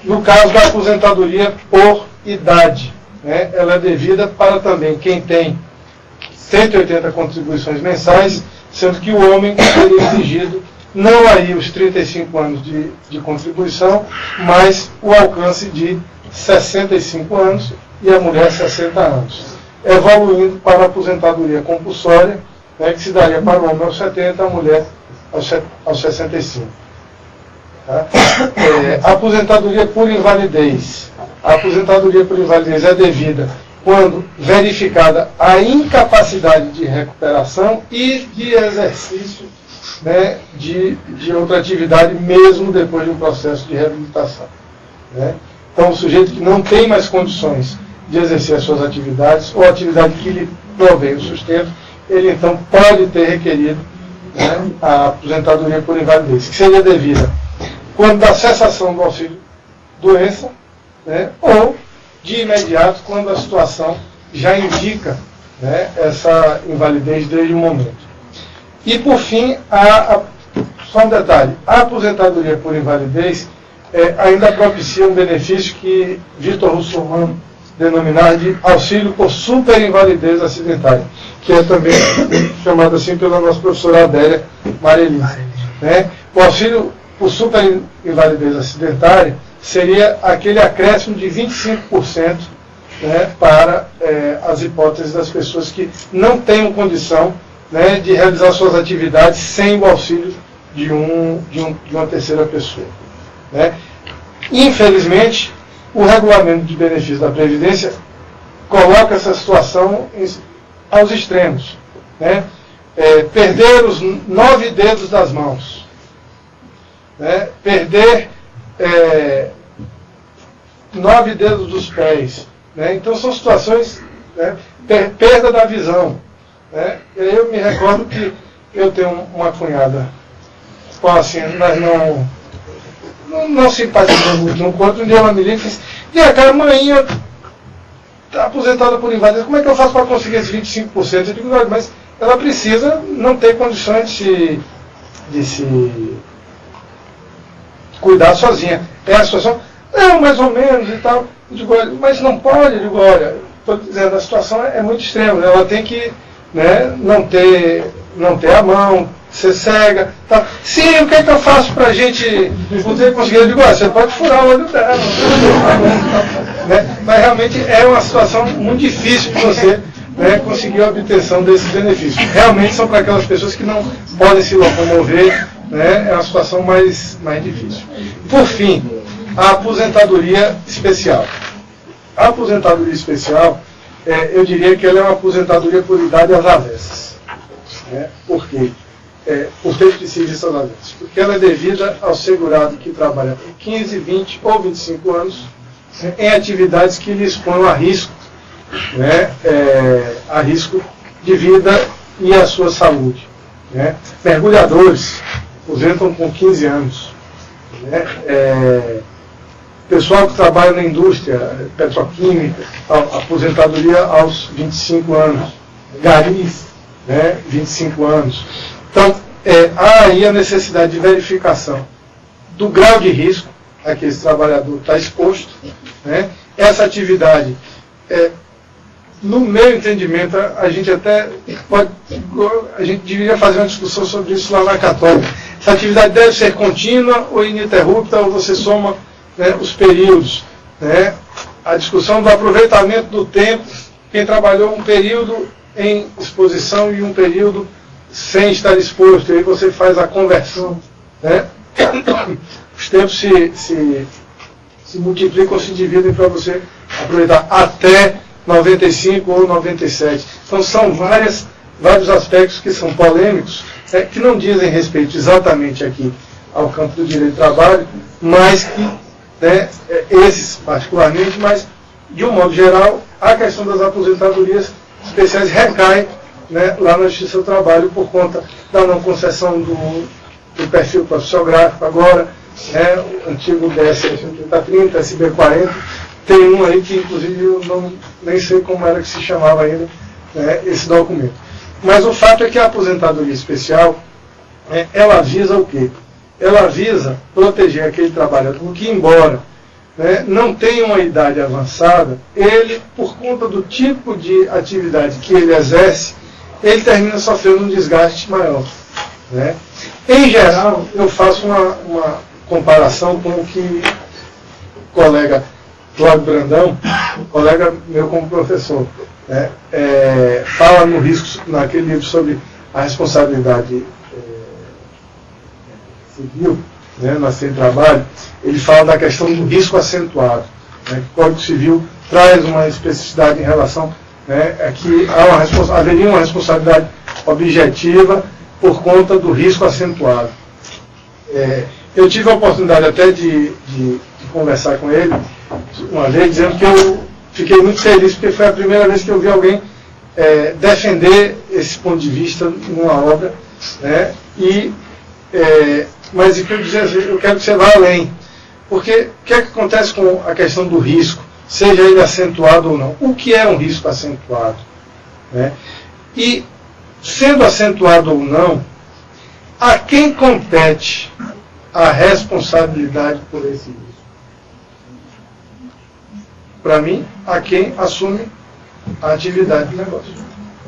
No caso da aposentadoria por idade, né, ela é devida para também quem tem 180 contribuições mensais, sendo que o homem teria exigido não aí os 35 anos de contribuição, mas o alcance de 65 anos e a mulher 60 anos. Evoluindo para a aposentadoria compulsória, né, que se daria para o homem aos 70, a mulher aos 65. Tá? A aposentadoria por invalidez. A aposentadoria por invalidez é devida quando verificada a incapacidade de recuperação e de exercício, né, de outra atividade, mesmo depois de um processo de reabilitação. Né? Então, o sujeito que não tem mais condições de exercer as suas atividades, ou atividade que lhe provém o sustento, ele então pode ter requerido, né, a aposentadoria por invalidez, que seria devida quando da cessação do auxílio-doença, né, ou de imediato quando a situação já indica, né, essa invalidez desde o momento. E por fim, só um detalhe, a aposentadoria por invalidez ainda propicia um benefício que Vitor Russomano denominar de auxílio por superinvalidez acidentária, que é também chamado assim pela nossa professora Adélia Marelins. Né? O auxílio por superinvalidez acidentária seria aquele acréscimo de 25%, né, para as hipóteses das pessoas que não tenham condição, né, de realizar suas atividades sem o auxílio de uma terceira pessoa. Né? Infelizmente, o regulamento de benefícios da Previdência coloca essa situação aos extremos. Né? Perder os 9 dedos das mãos. Né? Perder 9 dedos dos pés. Né? Então são situações, né? Perda da visão. Né? E aí eu me recordo que eu tenho uma cunhada, qual assim, nós não simpatizamos muito um com o outro. Um dia ela me liga e disse: cara, mãe, está aposentada por invalidez, como é que eu faço para conseguir esses 25%? Eu digo: mas ela precisa, não ter condições de se cuidar sozinha. É a situação? Não, mais ou menos e tal. Eu digo: mas não pode? Eu digo: olha, estou dizendo, a situação é muito extrema, ela tem que, né, não ter a mão, ser cega, tá? Sim, o que é que eu faço para a gente poder conseguir? Eu digo: você pode furar o olho dela, né? Mas realmente é uma situação muito difícil de você, né, conseguir a obtenção desses benefícios. Realmente são para aquelas pessoas que não podem se locomover, né? É uma situação mais difícil. Por fim, a aposentadoria especial. A aposentadoria especial, eu diria que ela é uma aposentadoria por idade às avessas. Né? Por quê? Por tempo de serviço às avessas. Porque ela é devida ao segurado que trabalha por 15, 20 ou 25 anos, né, em atividades que lhe expõem a risco, né, a risco de vida e a sua saúde. Né? Mergulhadores aposentam com 15 anos. Né? Pessoal que trabalha na indústria petroquímica, aposentadoria aos 25 anos. Garis, né, 25 anos. Então, há aí a necessidade de verificação do grau de risco a que esse trabalhador está exposto, né? Essa atividade, no meu entendimento, a gente deveria fazer uma discussão sobre isso lá na Católica. Essa atividade deve ser contínua ou ininterrupta, ou você soma, né, os períodos, né? A discussão do aproveitamento do tempo, quem trabalhou um período em exposição e um período sem estar exposto, e aí você faz a conversão, né? Os tempos se multiplicam, se dividem para você aproveitar até 95 ou 97. Então são vários aspectos que são polêmicos, que não dizem respeito exatamente aqui ao campo do direito do trabalho, mas que, né, esses particularmente, mas de um modo geral, a questão das aposentadorias especiais recai, né, lá na Justiça do Trabalho por conta da não concessão do perfil profissiográfico agora, né, o antigo DS 8030, SB40, tem um aí que inclusive eu nem sei como era que se chamava ainda, né, esse documento. Mas o fato é que a aposentadoria especial, ela visa o quê? Ela visa proteger aquele trabalhador que, embora, né, não tenha uma idade avançada, ele, por conta do tipo de atividade que ele exerce, ele termina sofrendo um desgaste maior, né? Em geral, eu faço uma comparação com o que o colega Cláudio Brandão, colega meu como professor, né, fala no risco, naquele livro sobre a responsabilidade civil, né, no acidente de trabalho. Ele fala da questão do risco acentuado, né, que o Código Civil traz uma especificidade em relação, né, a que haveria uma responsabilidade objetiva por conta do risco acentuado. Eu tive a oportunidade até de conversar com ele uma vez, dizendo que eu fiquei muito feliz, porque foi a primeira vez que eu vi alguém defender esse ponto de vista numa obra, né, mas o que eu dizia, eu quero que você vá além, porque o que é que acontece com a questão do risco, seja ele acentuado ou não? O que é um risco acentuado, né? E, sendo acentuado ou não, a quem compete a responsabilidade por esse risco? Para mim, a quem assume a atividade do negócio,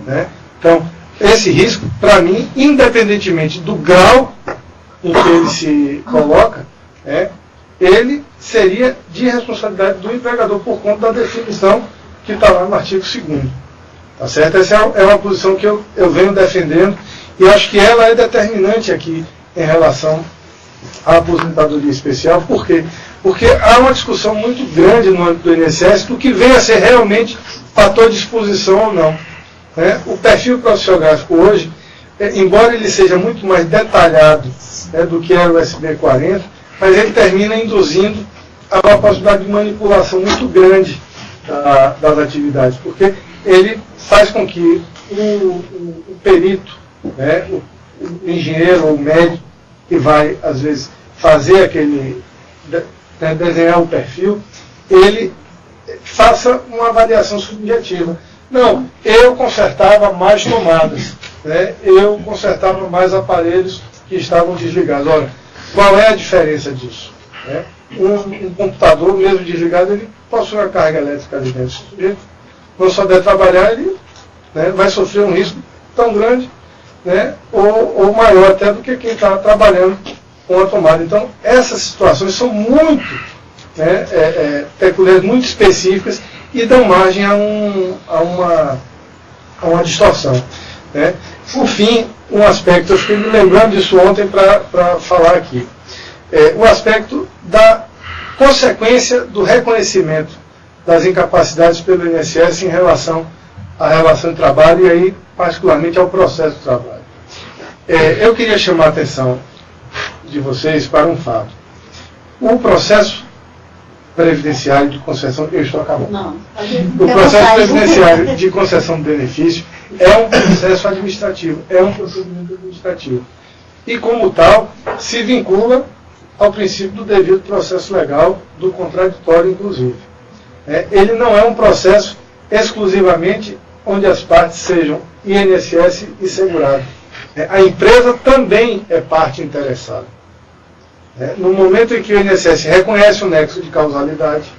né? Então, esse risco, para mim, independentemente do grau em que ele se coloca, ele seria de responsabilidade do empregador por conta da definição que está lá no artigo 2º. Tá certo? Essa é uma posição que eu venho defendendo e acho que ela é determinante aqui em relação à aposentadoria especial. Por quê? Porque há uma discussão muito grande no âmbito do INSS do que vem a ser realmente fator de exposição ou não, né? O perfil profissiográfico hoje, embora ele seja muito mais detalhado, né, do que era o SB40, mas ele termina induzindo a uma possibilidade de manipulação muito grande das atividades, porque ele faz com que o perito, né, o engenheiro ou o médico que vai, às vezes, fazer desenhar o perfil, ele faça uma avaliação subjetiva. Não, eu consertava mais tomadas, né, eu consertava mais aparelhos que estavam desligados. Ora, qual é a diferença disso? Né? Um computador, mesmo desligado, ele possui uma carga elétrica ali dentro. Se o sujeito não souber trabalhar, ele, né, vai sofrer um risco tão grande, né, ou maior até do que quem está trabalhando com a tomada. Então, essas situações são muito, né, peculiares, muito específicas e dão margem a uma distorção, né? Por fim, um aspecto, eu fiquei me lembrando disso ontem para falar aqui, o aspecto da consequência do reconhecimento das incapacidades pelo INSS em relação à relação de trabalho e aí, particularmente, ao processo de trabalho. Eu queria chamar a atenção de vocês para um fato. O processo previdenciário de concessão, eu estou acabando. Não. O processo previdenciário de concessão de benefício é um processo administrativo, é um procedimento administrativo. E, como tal, se vincula ao princípio do devido processo legal, do contraditório, inclusive. Ele não é um processo exclusivamente onde as partes sejam INSS e segurado. A empresa também é parte interessada. No momento em que o INSS reconhece o nexo de causalidade,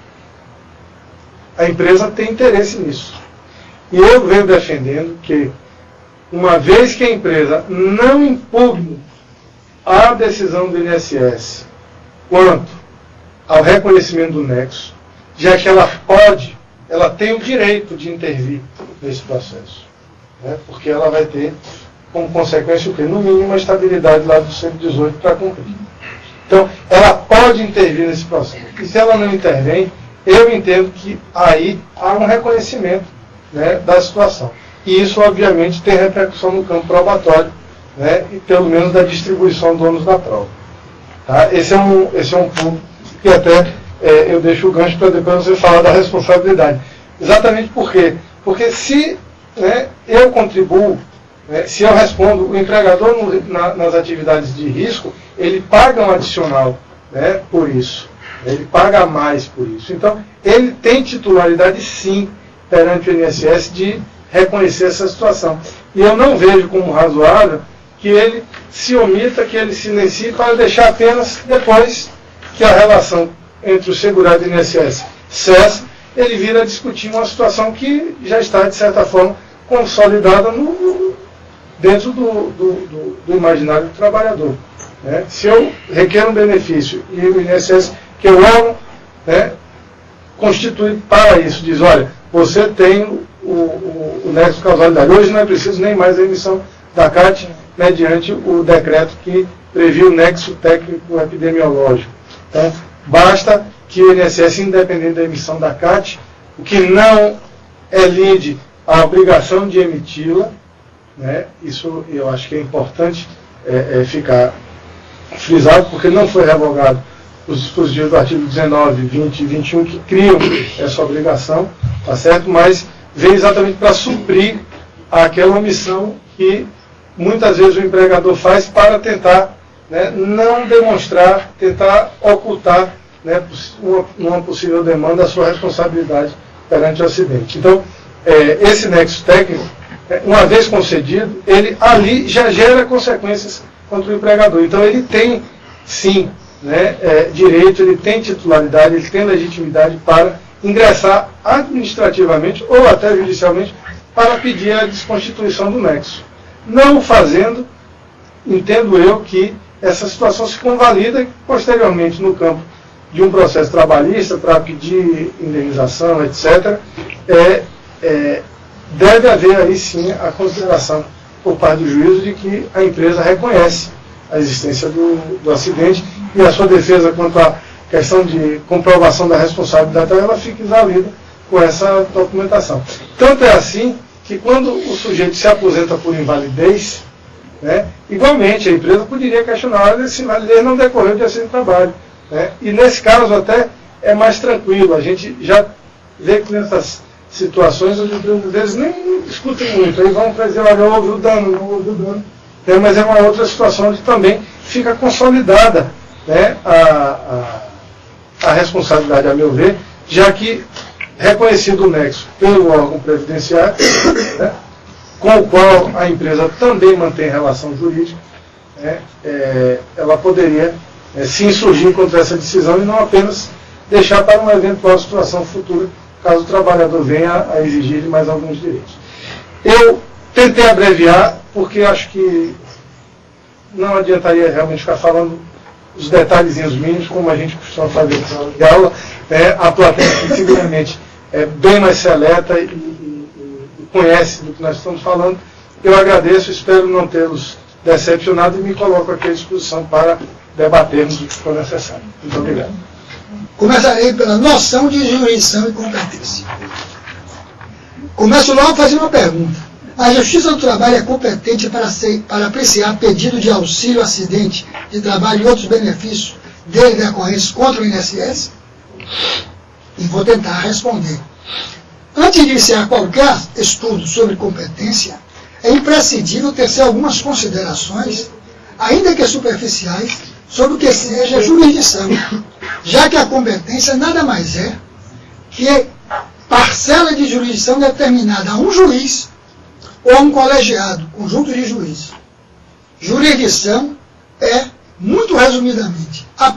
a empresa tem interesse nisso. E eu venho defendendo que, uma vez que a empresa não impugne a decisão do INSS quanto ao reconhecimento do nexo, já que ela tem o direito de intervir nesse processo. Porque ela vai ter, como consequência, o quê? No mínimo, a estabilidade lá do 118 para cumprir. Então, ela pode intervir nesse processo. E se ela não intervém, eu entendo que aí há um reconhecimento, né, da situação. E isso, obviamente, tem repercussão no campo probatório, né, e pelo menos da distribuição do ônus da prova. Tá? Esse é um ponto que até eu deixo o gancho para depois você falar da responsabilidade. Exatamente por quê? Porque se, né, eu contribuo, se eu respondo, o empregador nas atividades de risco, ele paga um adicional, né, por isso. Ele paga mais por isso. Então, ele tem titularidade, sim, perante o INSS de reconhecer essa situação. E eu não vejo como razoável que ele se omita, que ele silencie, para deixar apenas depois que a relação entre o segurado e o INSS cessa, ele vira a discutir uma situação que já está, de certa forma, consolidada dentro do imaginário do trabalhador. Né? Se eu requer um benefício e o INSS, que eu amo, né, constitui para isso, diz, olha, você tem o nexo de causalidade. Hoje não é preciso nem mais a emissão da CAT mediante o decreto que previu o nexo técnico epidemiológico. Então, basta que o INSS, independente da emissão da CAT, o que não elide a obrigação de emiti-la, né, isso eu acho que é importante ficar frisado, porque não foi revogado os dispositivos do artigo 19, 20 e 21 que criam essa obrigação, tá certo? Mas vem exatamente para suprir aquela omissão que muitas vezes o empregador faz para tentar, né, não demonstrar, tentar ocultar, né, uma possível demanda a sua responsabilidade perante o acidente. Então, esse nexo técnico, uma vez concedido, ele ali já gera consequências contra o empregador. Então, ele tem, sim, né, direito, ele tem titularidade, ele tem legitimidade para ingressar administrativamente ou até judicialmente para pedir a desconstituição do nexo. Não o fazendo, entendo eu que essa situação se convalida e, posteriormente, no campo de um processo trabalhista para pedir indenização, etc., deve haver aí sim a consideração por parte do juízo de que a empresa reconhece a existência do acidente e a sua defesa quanto à questão de comprovação da responsabilidade, ela fica exaurida com essa documentação. Tanto é assim que quando o sujeito se aposenta por invalidez, né, igualmente a empresa poderia questionar, olha, esse invalidez não decorreu de acidente de trabalho. Né, e nesse caso até é mais tranquilo, a gente já vê que nessas situações onde muitas vezes nem discutem muito, aí vão dizer, olha, houve o dano, não houve o dano. Mas é uma outra situação onde também fica consolidada, né, a responsabilidade, a meu ver, já que reconhecido o nexo pelo órgão previdenciário, né, com o qual a empresa também mantém relação jurídica, né, ela poderia se insurgir contra essa decisão e não apenas deixar para uma eventual situação futura, caso o trabalhador venha a exigir mais alguns direitos. Eu tentei abreviar, porque acho que não adiantaria realmente ficar falando os detalhezinhos mínimos, como a gente costuma fazer na sala de aula. A plateia, seguramente, é bem mais seleta e conhece do que nós estamos falando. Eu agradeço, espero não tê-los decepcionado e me coloco aqui à disposição para debatermos o que for necessário. Muito obrigado. Começarei pela noção de jurisdição e competência. Começo logo fazendo uma pergunta. A Justiça do Trabalho é competente para apreciar pedido de auxílio acidente de trabalho e outros benefícios dele decorrentes contra o INSS? E vou tentar responder. Antes de iniciar qualquer estudo sobre competência, é imprescindível tecer algumas considerações, ainda que superficiais, sobre o que seja jurisdição, já que a competência nada mais é que parcela de jurisdição determinada a um juiz ou um colegiado, conjunto de juízes. Jurisdição é, muito resumidamente, a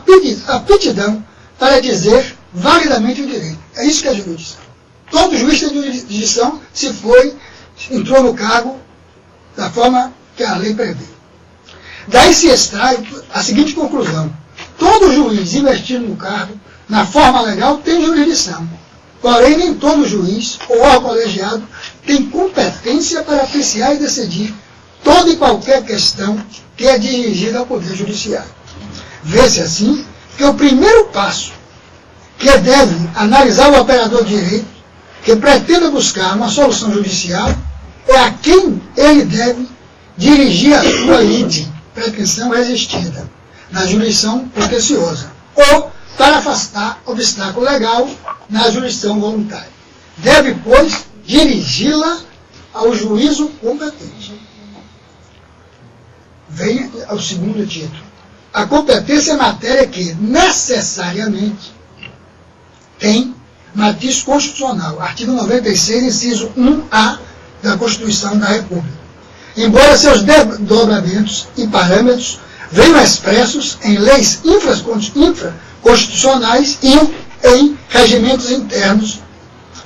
aptidão para dizer validamente o direito. É isso que é jurisdição. Todo juiz tem jurisdição se entrou no cargo da forma que a lei prevê. Daí se extrai a seguinte conclusão: todo juiz investido no cargo, na forma legal, tem jurisdição. Porém, nem todo juiz ou órgão colegiado tem competência para apreciar e decidir toda e qualquer questão que é dirigida ao Poder Judiciário. Vê-se assim que o primeiro passo que deve analisar o operador de direito que pretenda buscar uma solução judicial é a quem ele deve dirigir a sua lide, pretensão resistida, na jurisdição contenciosa, ou para afastar obstáculo legal na jurisdição voluntária. Deve, pois, dirigi-la ao juízo competente. Vem ao segundo título. A competência é matéria que, necessariamente, tem matiz constitucional. Artigo 96, inciso 1A da Constituição da República. Embora seus desdobramentos e parâmetros venham expressos em leis infraconstitucionais e em regimentos internos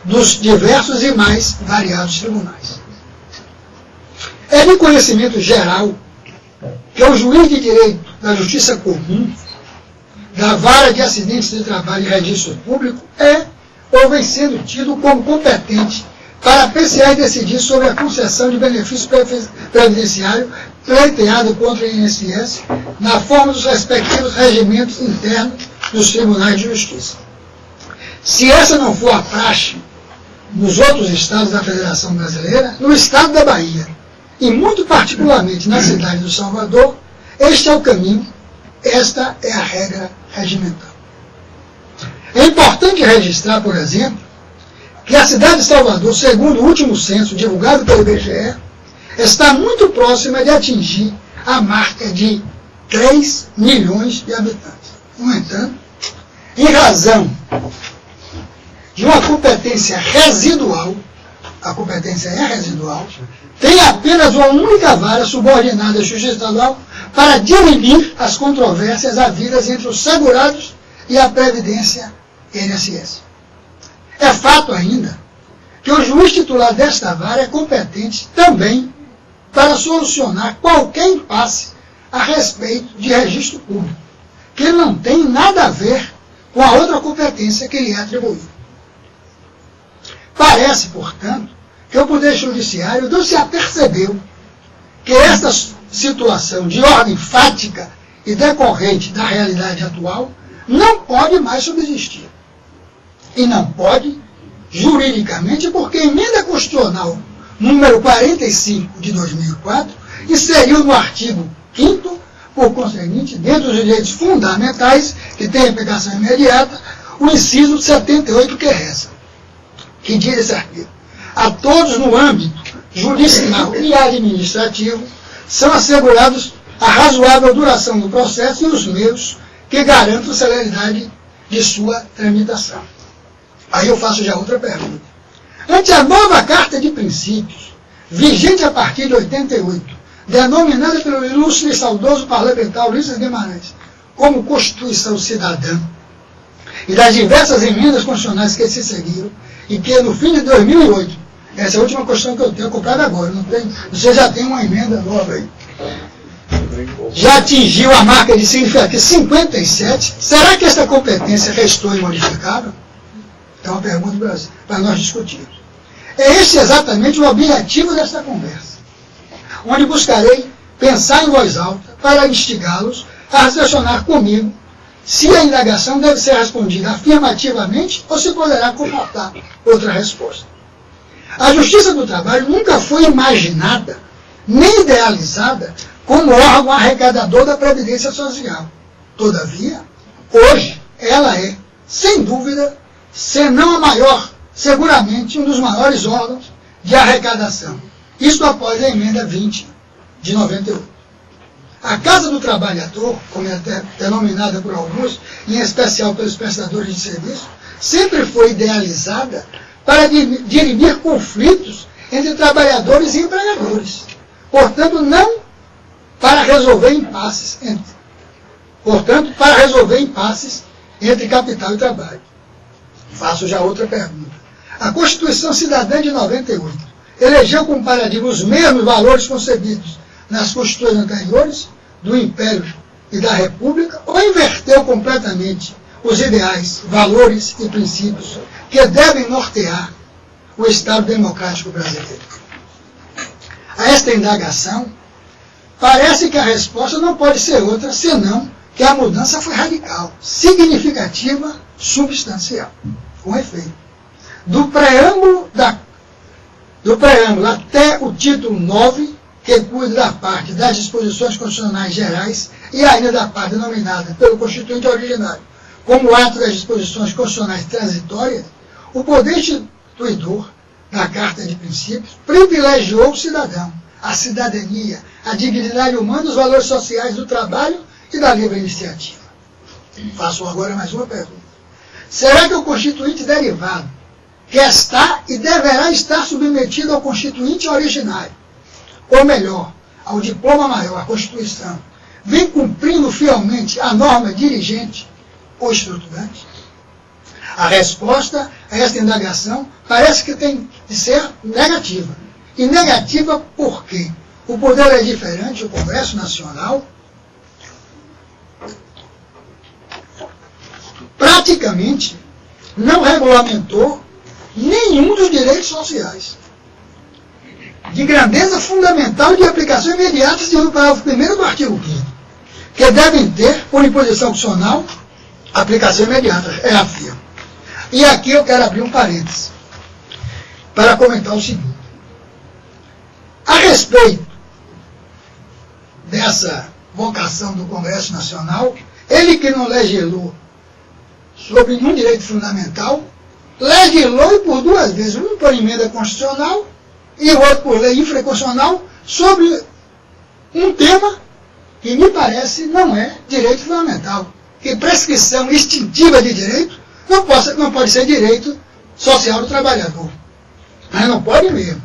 dos diversos e mais variados tribunais. É de conhecimento geral que o juiz de direito da justiça comum, da vara de acidentes de trabalho e registro público, é ou vem sendo tido como competente para apreciar e decidir sobre a concessão de benefício previdenciário pleiteado contra o INSS na forma dos respectivos regimentos internos dos tribunais de justiça. Se essa não for a praxe nos outros estados da Federação Brasileira, no estado da Bahia, e muito particularmente na cidade do Salvador, este é o caminho, esta é a regra regimental. É importante registrar, por exemplo, que a cidade de Salvador, segundo o último censo divulgado pelo IBGE, está muito próxima de atingir a marca de 3 milhões de habitantes. No entanto, em razão de uma competência residual, a competência é residual, tem apenas uma única vara subordinada à Justiça Estadual para dirimir as controvérsias havidas entre os segurados e a Previdência INSS. É fato ainda que o juiz titular desta vara é competente também para solucionar qualquer impasse a respeito de registro público, que não tem nada a ver com a outra competência que lhe é atribuída. Parece, portanto, que o Poder Judiciário não se apercebeu que esta situação de ordem fática e decorrente da realidade atual não pode mais subsistir. E não pode, juridicamente, porque a emenda constitucional número 45 de 2004 inseriu no artigo 5º, por conseguinte, dentro dos direitos fundamentais, que tem aplicação imediata, o inciso 78 que reza, que diz esse artigo: a todos no âmbito judicial e administrativo são assegurados a razoável duração do processo e os meios que garantam a celeridade de sua tramitação. Aí eu faço já outra pergunta. Ante a nova Carta de Princípios, vigente a partir de 88, denominada pelo ilustre e saudoso parlamentar Ulisses Guimarães como Constituição Cidadã, e das diversas emendas constitucionais que se seguiram, e que no fim de 2008, essa é a última Constituição que eu tenho comprado agora, você já tem uma emenda nova aí, já atingiu a marca de significativo 57, será que essa competência restou imodificável? É uma pergunta para nós discutirmos. É esse exatamente o objetivo desta conversa, onde buscarei pensar em voz alta para instigá-los a reflexionar comigo se a indagação deve ser respondida afirmativamente ou se poderá comportar outra resposta. A Justiça do Trabalho nunca foi imaginada, nem idealizada, como órgão arrecadador da Previdência Social. Todavia, hoje, ela é, sem dúvida, se não a maior, seguramente um dos maiores órgãos de arrecadação. Isto após a emenda 20 de 98. A Casa do Trabalhador, como é até denominada por alguns, em especial pelos prestadores de serviço, sempre foi idealizada para dirimir conflitos entre trabalhadores e empregadores. Portanto, não para resolver impasses entre capital e trabalho. Faço já outra pergunta. A Constituição Cidadã de 98 elegeu como paradigma os mesmos valores concebidos nas constituições anteriores do Império e da República, ou inverteu completamente os ideais, valores e princípios que devem nortear o Estado democrático brasileiro? A esta indagação, parece que a resposta não pode ser outra senão que a mudança foi radical, significativa, substancial. Com efeito, do preâmbulo até o título 9, que cuida da parte das disposições constitucionais gerais e ainda da parte denominada pelo Constituinte originário como ato das disposições constitucionais transitórias, o poder instituidor da Carta de Princípios privilegiou o cidadão, a cidadania, a dignidade humana, os valores sociais do trabalho e da livre iniciativa. Faço agora mais uma pergunta. Será que o Constituinte derivado, que está e deverá estar submetido ao Constituinte originário, ou melhor, ao diploma maior, a Constituição, vem cumprindo fielmente a norma dirigente ou estruturante? A resposta a esta indagação parece que tem de ser negativa. E negativa porque o poder legiferante, o Congresso Nacional, praticamente não regulamentou nenhum dos direitos sociais, de grandeza fundamental e de aplicação imediata, segundo o parágrafo 1º do artigo 5º, que devem ter, por imposição constitucional, aplicação imediata, é afirmo. E aqui eu quero abrir um parênteses para comentar o seguinte. A respeito dessa vocação do Congresso Nacional, ele que não legislou sobre nenhum direito fundamental, legislou e por duas vezes, um por emenda constitucional e o outro por lei infraconstitucional, sobre um tema que me parece não é direito fundamental, que prescrição extintiva de direito não pode ser direito social do trabalhador. Mas não pode mesmo.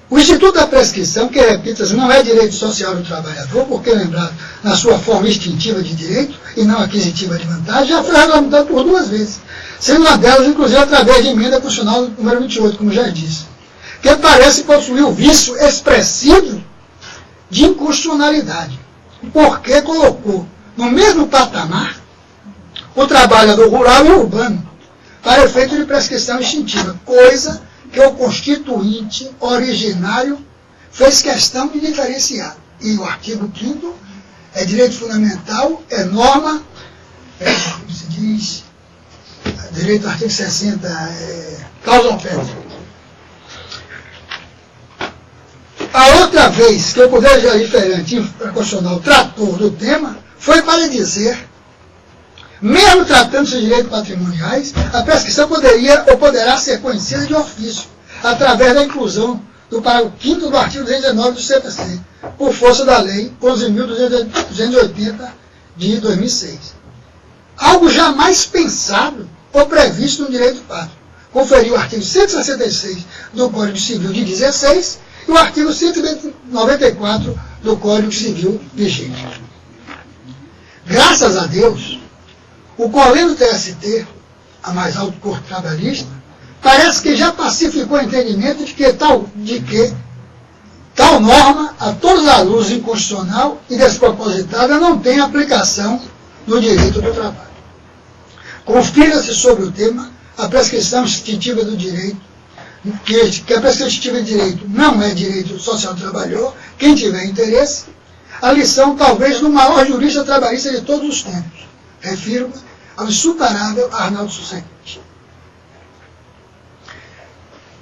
O Instituto da Prescrição, que, repita-se, não é direito social do trabalhador, porque, lembrado, na sua forma extintiva de direito e não aquisitiva de vantagem, já foi regulamentado por duas vezes, sendo uma delas, inclusive, através de emenda constitucional número 28, como já disse, que parece possuir o vício expressivo de inconstitucionalidade, porque colocou no mesmo patamar o trabalhador rural e urbano, para efeito de prescrição extintiva, coisa que o Constituinte originário fez questão de diferenciar. E o artigo 5º é direito fundamental, é norma, como se diz, direito do artigo 60, causa oferta. A outra vez que o Poder Legislativo Infraconstitucional tratou do tema foi para dizer, mesmo tratando-se de direitos patrimoniais, a prescrição poderia ou poderá ser conhecida de ofício, através da inclusão do parágrafo 5º do artigo 219 do CPC, por força da Lei 11.280 de 2006. Algo jamais pensado ou previsto no direito pátrio. Conferiu o artigo 166 do Código Civil de 16 e o artigo 194 do Código Civil vigente. Graças a Deus, o colégio do TST, a mais alta corte trabalhista, parece que já pacificou o entendimento de que tal norma, a todas as luzes inconstitucional e despropositada, não tem aplicação no direito do trabalho. Confira-se sobre o tema a prescrição extintiva do direito, que a prescrição extintiva de direito não é direito social do trabalhador, quem tiver interesse, a lição talvez do maior jurista trabalhista de todos os tempos. Refiro-me ao insuperável Arnaldo Succetti.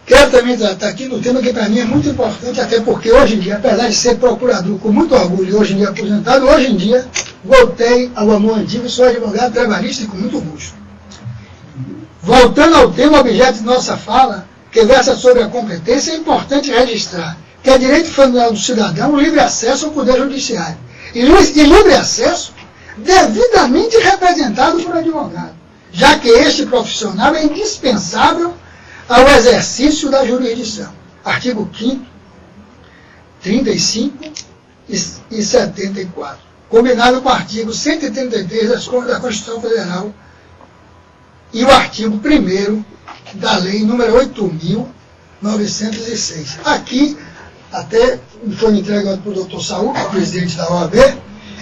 Quero também tratar aqui no tema que para mim é muito importante, até porque hoje em dia, apesar de ser procurador com muito orgulho e hoje em dia aposentado, hoje em dia voltei ao amor antigo e sou advogado trabalhista e com muito gosto. Voltando ao tema objeto de nossa fala, que versa sobre a competência, é importante registrar que é direito fundamental do cidadão o livre acesso ao Poder Judiciário. E livre acesso devidamente representado por advogado, já que este profissional é indispensável ao exercício da jurisdição, artigo 5º, 35 e 74, combinado com o artigo 133 da Constituição Federal e o artigo 1º da Lei número 8.906. Aqui, até foi entregue para o doutor Saúl, que é o presidente da OAB,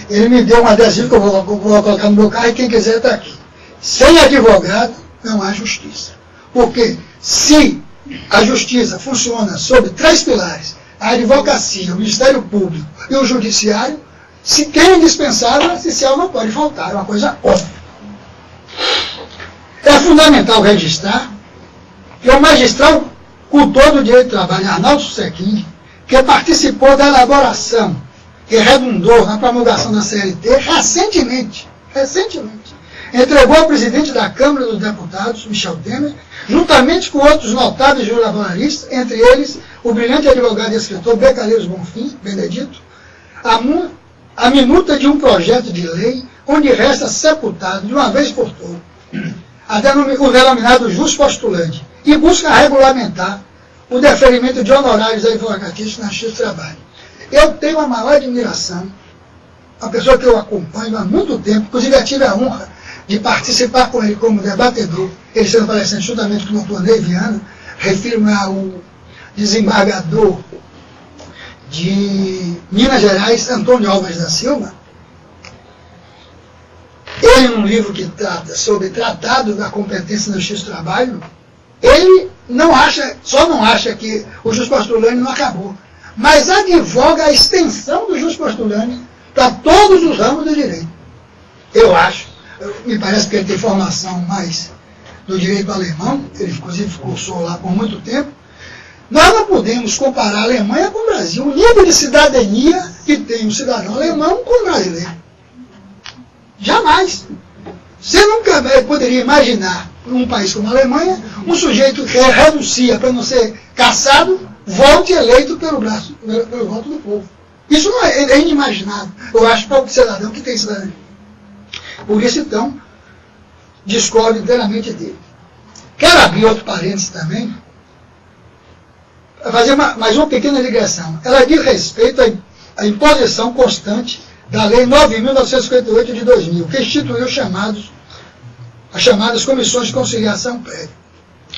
ele me deu um adesivo que eu vou colocar no meu carro e quem quiser está aqui. Sem advogado, não há justiça. Porque se a justiça funciona sob 3 pilares, a advocacia, o Ministério Público e o Judiciário, se tem indispensável, a essencial não pode faltar, é uma coisa óbvia. É fundamental registrar que o magistrado cultor do direito do trabalho, Arnaldo Susequim, que participou da elaboração e redundou na promulgação da CLT recentemente, entregou ao presidente da Câmara dos Deputados, Michel Temer, juntamente com outros notáveis laboristas, entre eles o brilhante advogado e escritor Becalheiros Bonfim, Benedito, a minuta de um projeto de lei onde resta sepultado de uma vez por todas o denominado jus postulante e busca regulamentar o deferimento de honorários advocatícios na Justiça do Trabalho. Eu tenho a maior admiração, uma pessoa que eu acompanho há muito tempo, inclusive eu tive a honra de participar com ele como debatedor, ele sendo palestrante juntamente com o doutor Ney Viana, refiro-me ao desembargador de Minas Gerais, Antônio Álvares da Silva. Ele, num livro que trata sobre tratado da competência na Justiça do Trabalho, ele só não acha que o jus postulante não acabou, mas advoga a extensão do jus postulante para todos os ramos do direito. Eu acho, me parece que ele tem formação mais do direito alemão, ele inclusive cursou lá por muito tempo. Nós não podemos comparar a Alemanha com o Brasil, o nível de cidadania que tem um cidadão alemão com o brasileiro. Jamais. Você nunca poderia imaginar, num país como a Alemanha, um sujeito que renuncia para não ser caçado, volte eleito pelo voto do povo. Isso não é inimaginável, eu acho, para o cidadão que tem cidadania. Por isso, então, discordo inteiramente dele. Quero abrir outro parênteses também, para fazer mais uma pequena digressão. Ela diz respeito à imposição constante da Lei 9.958 de 2000, que instituiu as chamadas comissões de conciliação prévia.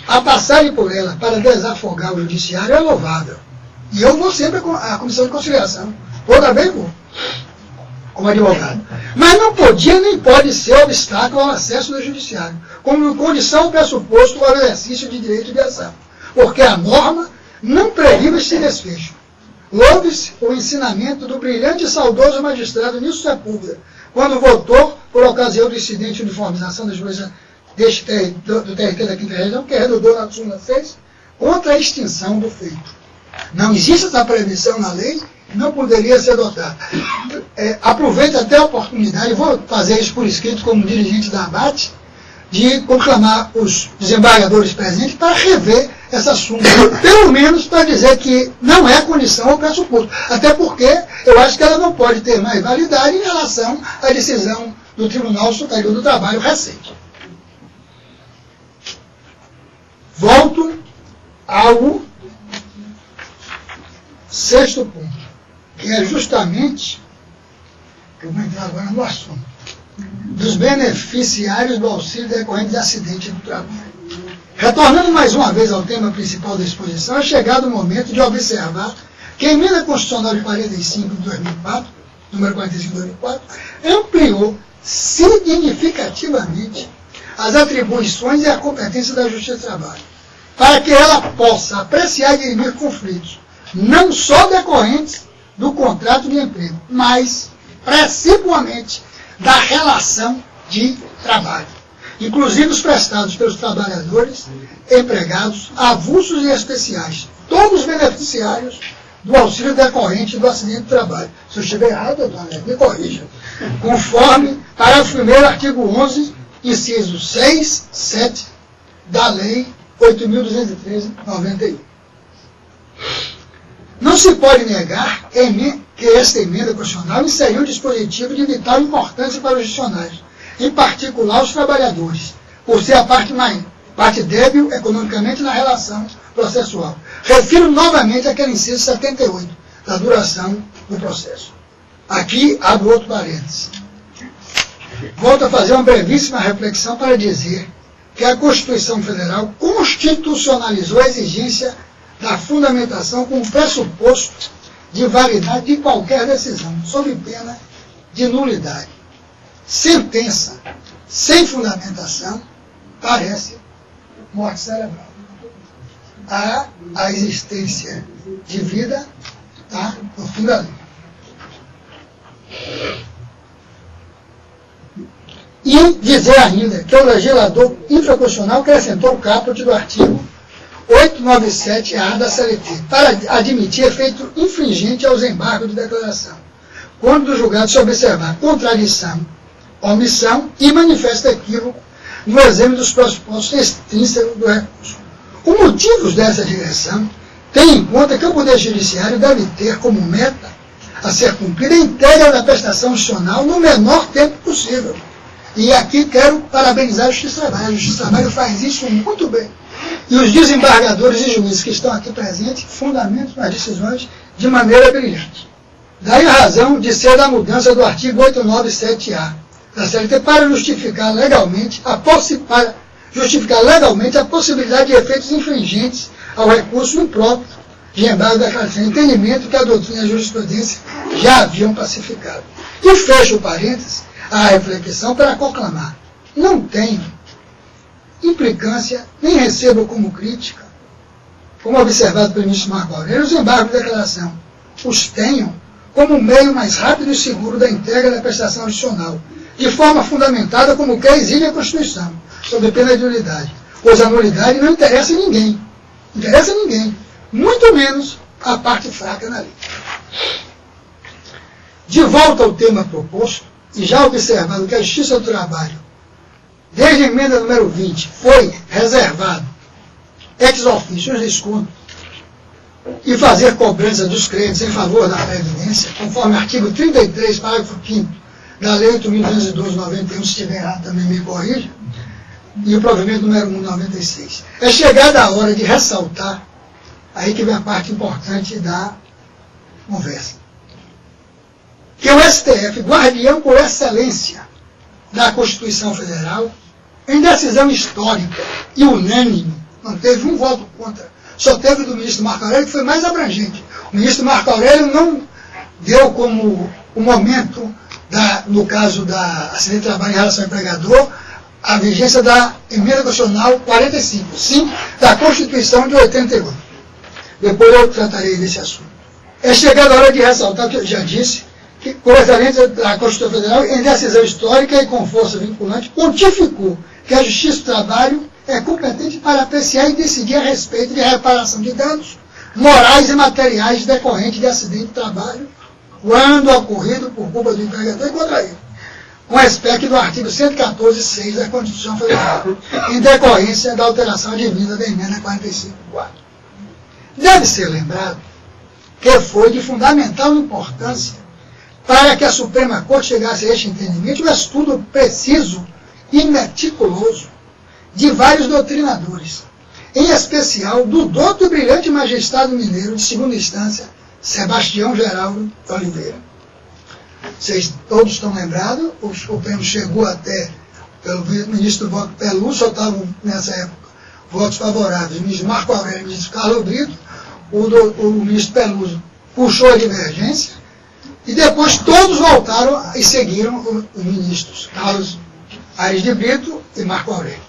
A passagem por ela para desafogar o judiciário é louvável. E eu vou sempre à comissão de conciliação. Toda vez vou, como advogado. Mas não podia nem pode ser obstáculo ao acesso do judiciário, como condição ou pressuposto ao exercício de direito de ação. Porque a norma não previu esse desfecho. Louve-se o ensinamento do brilhante e saudoso magistrado Nilson Sepúlveda, quando votou por ocasião do incidente de uniformização da juíza do TRT da Quinta Região, que redundou na súmula 6, contra a extinção do feito. Não existe essa previsão na lei, não poderia ser adotada. Aproveito até a oportunidade, vou fazer isso por escrito como dirigente da ABAT, de conclamar os desembargadores presentes para rever essa súmula, pelo menos para dizer que não é condição ou pressuposto. Até porque eu acho que ela não pode ter mais validade em relação à decisão do Tribunal Superior do Trabalho recente. Volto ao 6º ponto, que é justamente, eu vou entrar agora no assunto, dos beneficiários do auxílio decorrente de acidente do trabalho. Retornando mais uma vez ao tema principal da exposição, é chegado o momento de observar que a emenda constitucional de 45 de 2004, número 45 de 2004, ampliou significativamente as atribuições e a competência da Justiça do Trabalho, para que ela possa apreciar e dirimir conflitos, não só decorrentes do contrato de emprego, mas, principalmente, da relação de trabalho, inclusive os prestados pelos trabalhadores, empregados, avulsos e especiais, todos os beneficiários do auxílio decorrente do acidente de trabalho. Se eu estiver errado, doutor, me corrija. Conforme parágrafo 1º, artigo 11, inciso 6, 7 da Lei 8.213/91. Não se pode negar que esta emenda constitucional inseriu um dispositivo de vital importância para os funcionários, em particular os trabalhadores, por ser a parte débil economicamente na relação processual. Refiro novamente àquele inciso 78, da duração do processo. Aqui abro outro parênteses. Volto a fazer uma brevíssima reflexão para dizer que a Constituição Federal constitucionalizou a exigência da fundamentação como pressuposto de validade de qualquer decisão, sob pena de nulidade. Sentença sem fundamentação parece morte cerebral. A existência de vida está no fim da linha. E dizer ainda que o legislador infraconstitucional acrescentou o caput do artigo 897-A da CLT para admitir efeito infringente aos embargos de declaração, quando do julgado se observar contradição, omissão e manifesto equívoco no exame dos pressupostos extrínsecos do recurso. Os motivos dessa direção têm em conta que o Poder Judiciário deve ter como meta a ser cumprida a entrega da prestação institucional no menor tempo possível. E aqui quero parabenizar a Justiça do Trabalho. A Justiça do Trabalho faz isso muito bem. E os desembargadores e juízes que estão aqui presentes fundamentam as decisões de maneira brilhante. Daí a razão de ser da mudança do artigo 897-A da CLT para justificar legalmente a possibilidade de efeitos infringentes ao recurso impróprio de embargo da declaração, entendimento que a doutrina e a jurisprudência já haviam pacificado. E fecho o parênteses a reflexão para conclamar: não tenho implicância, nem recebo como crítica, como observado pelo ministro Marco Aurélio, os embargos de declaração. Os tenho como um meio mais rápido e seguro da entrega da prestação adicional, de forma fundamentada como quer exige a Constituição, sob pena de nulidade. Pois a nulidade não interessa a ninguém. Interessa a ninguém. Muito menos a parte fraca na lei. De volta ao tema proposto, e já observado que a Justiça do Trabalho, desde a emenda número 20, foi reservado ex officio os descontos e fazer cobrança dos créditos em favor da Previdência, conforme artigo 33, parágrafo 5º da Lei 8.212/91, se estiver errado também me corrija, e o provimento número 196. É chegada a hora de ressaltar, aí que vem a parte importante da conversa, que o STF, guardião por excelência da Constituição Federal, em decisão histórica e unânime, não teve um voto contra, só teve do ministro Marco Aurélio, que foi mais abrangente. O ministro Marco Aurélio não deu como o momento, no caso da acidente de trabalho em relação ao empregador, a vigência da emenda constitucional 45, sim, da Constituição de 88. Depois eu tratarei desse assunto. É chegada a hora de ressaltar o que eu já disse, que, por excelência da Constituição Federal, em decisão histórica e com força vinculante, pontificou que a Justiça do Trabalho é competente para apreciar e decidir a respeito de reparação de danos morais e materiais decorrentes de acidente de trabalho, quando ocorrido por culpa do empregador e contra ele, com respecto do artigo 114.6 da Constituição Federal, em decorrência da alteração advinda da emenda 45.4. Deve ser lembrado que foi de fundamental importância para que a Suprema Corte chegasse a este entendimento um estudo preciso e meticuloso de vários doutrinadores, em especial do douto e brilhante magistrado mineiro de segunda instância, Sebastião Geraldo de Oliveira. Vocês todos estão lembrados, o Supremo chegou até, pelo ministro voto Peluso, só estavam nessa época votos favoráveis, o ministro Marco Aurélio e o ministro Carlos Brito, o ministro Peluso puxou a divergência, e depois todos voltaram e seguiram os ministros Carlos Aires de Brito e Marco Aurélio.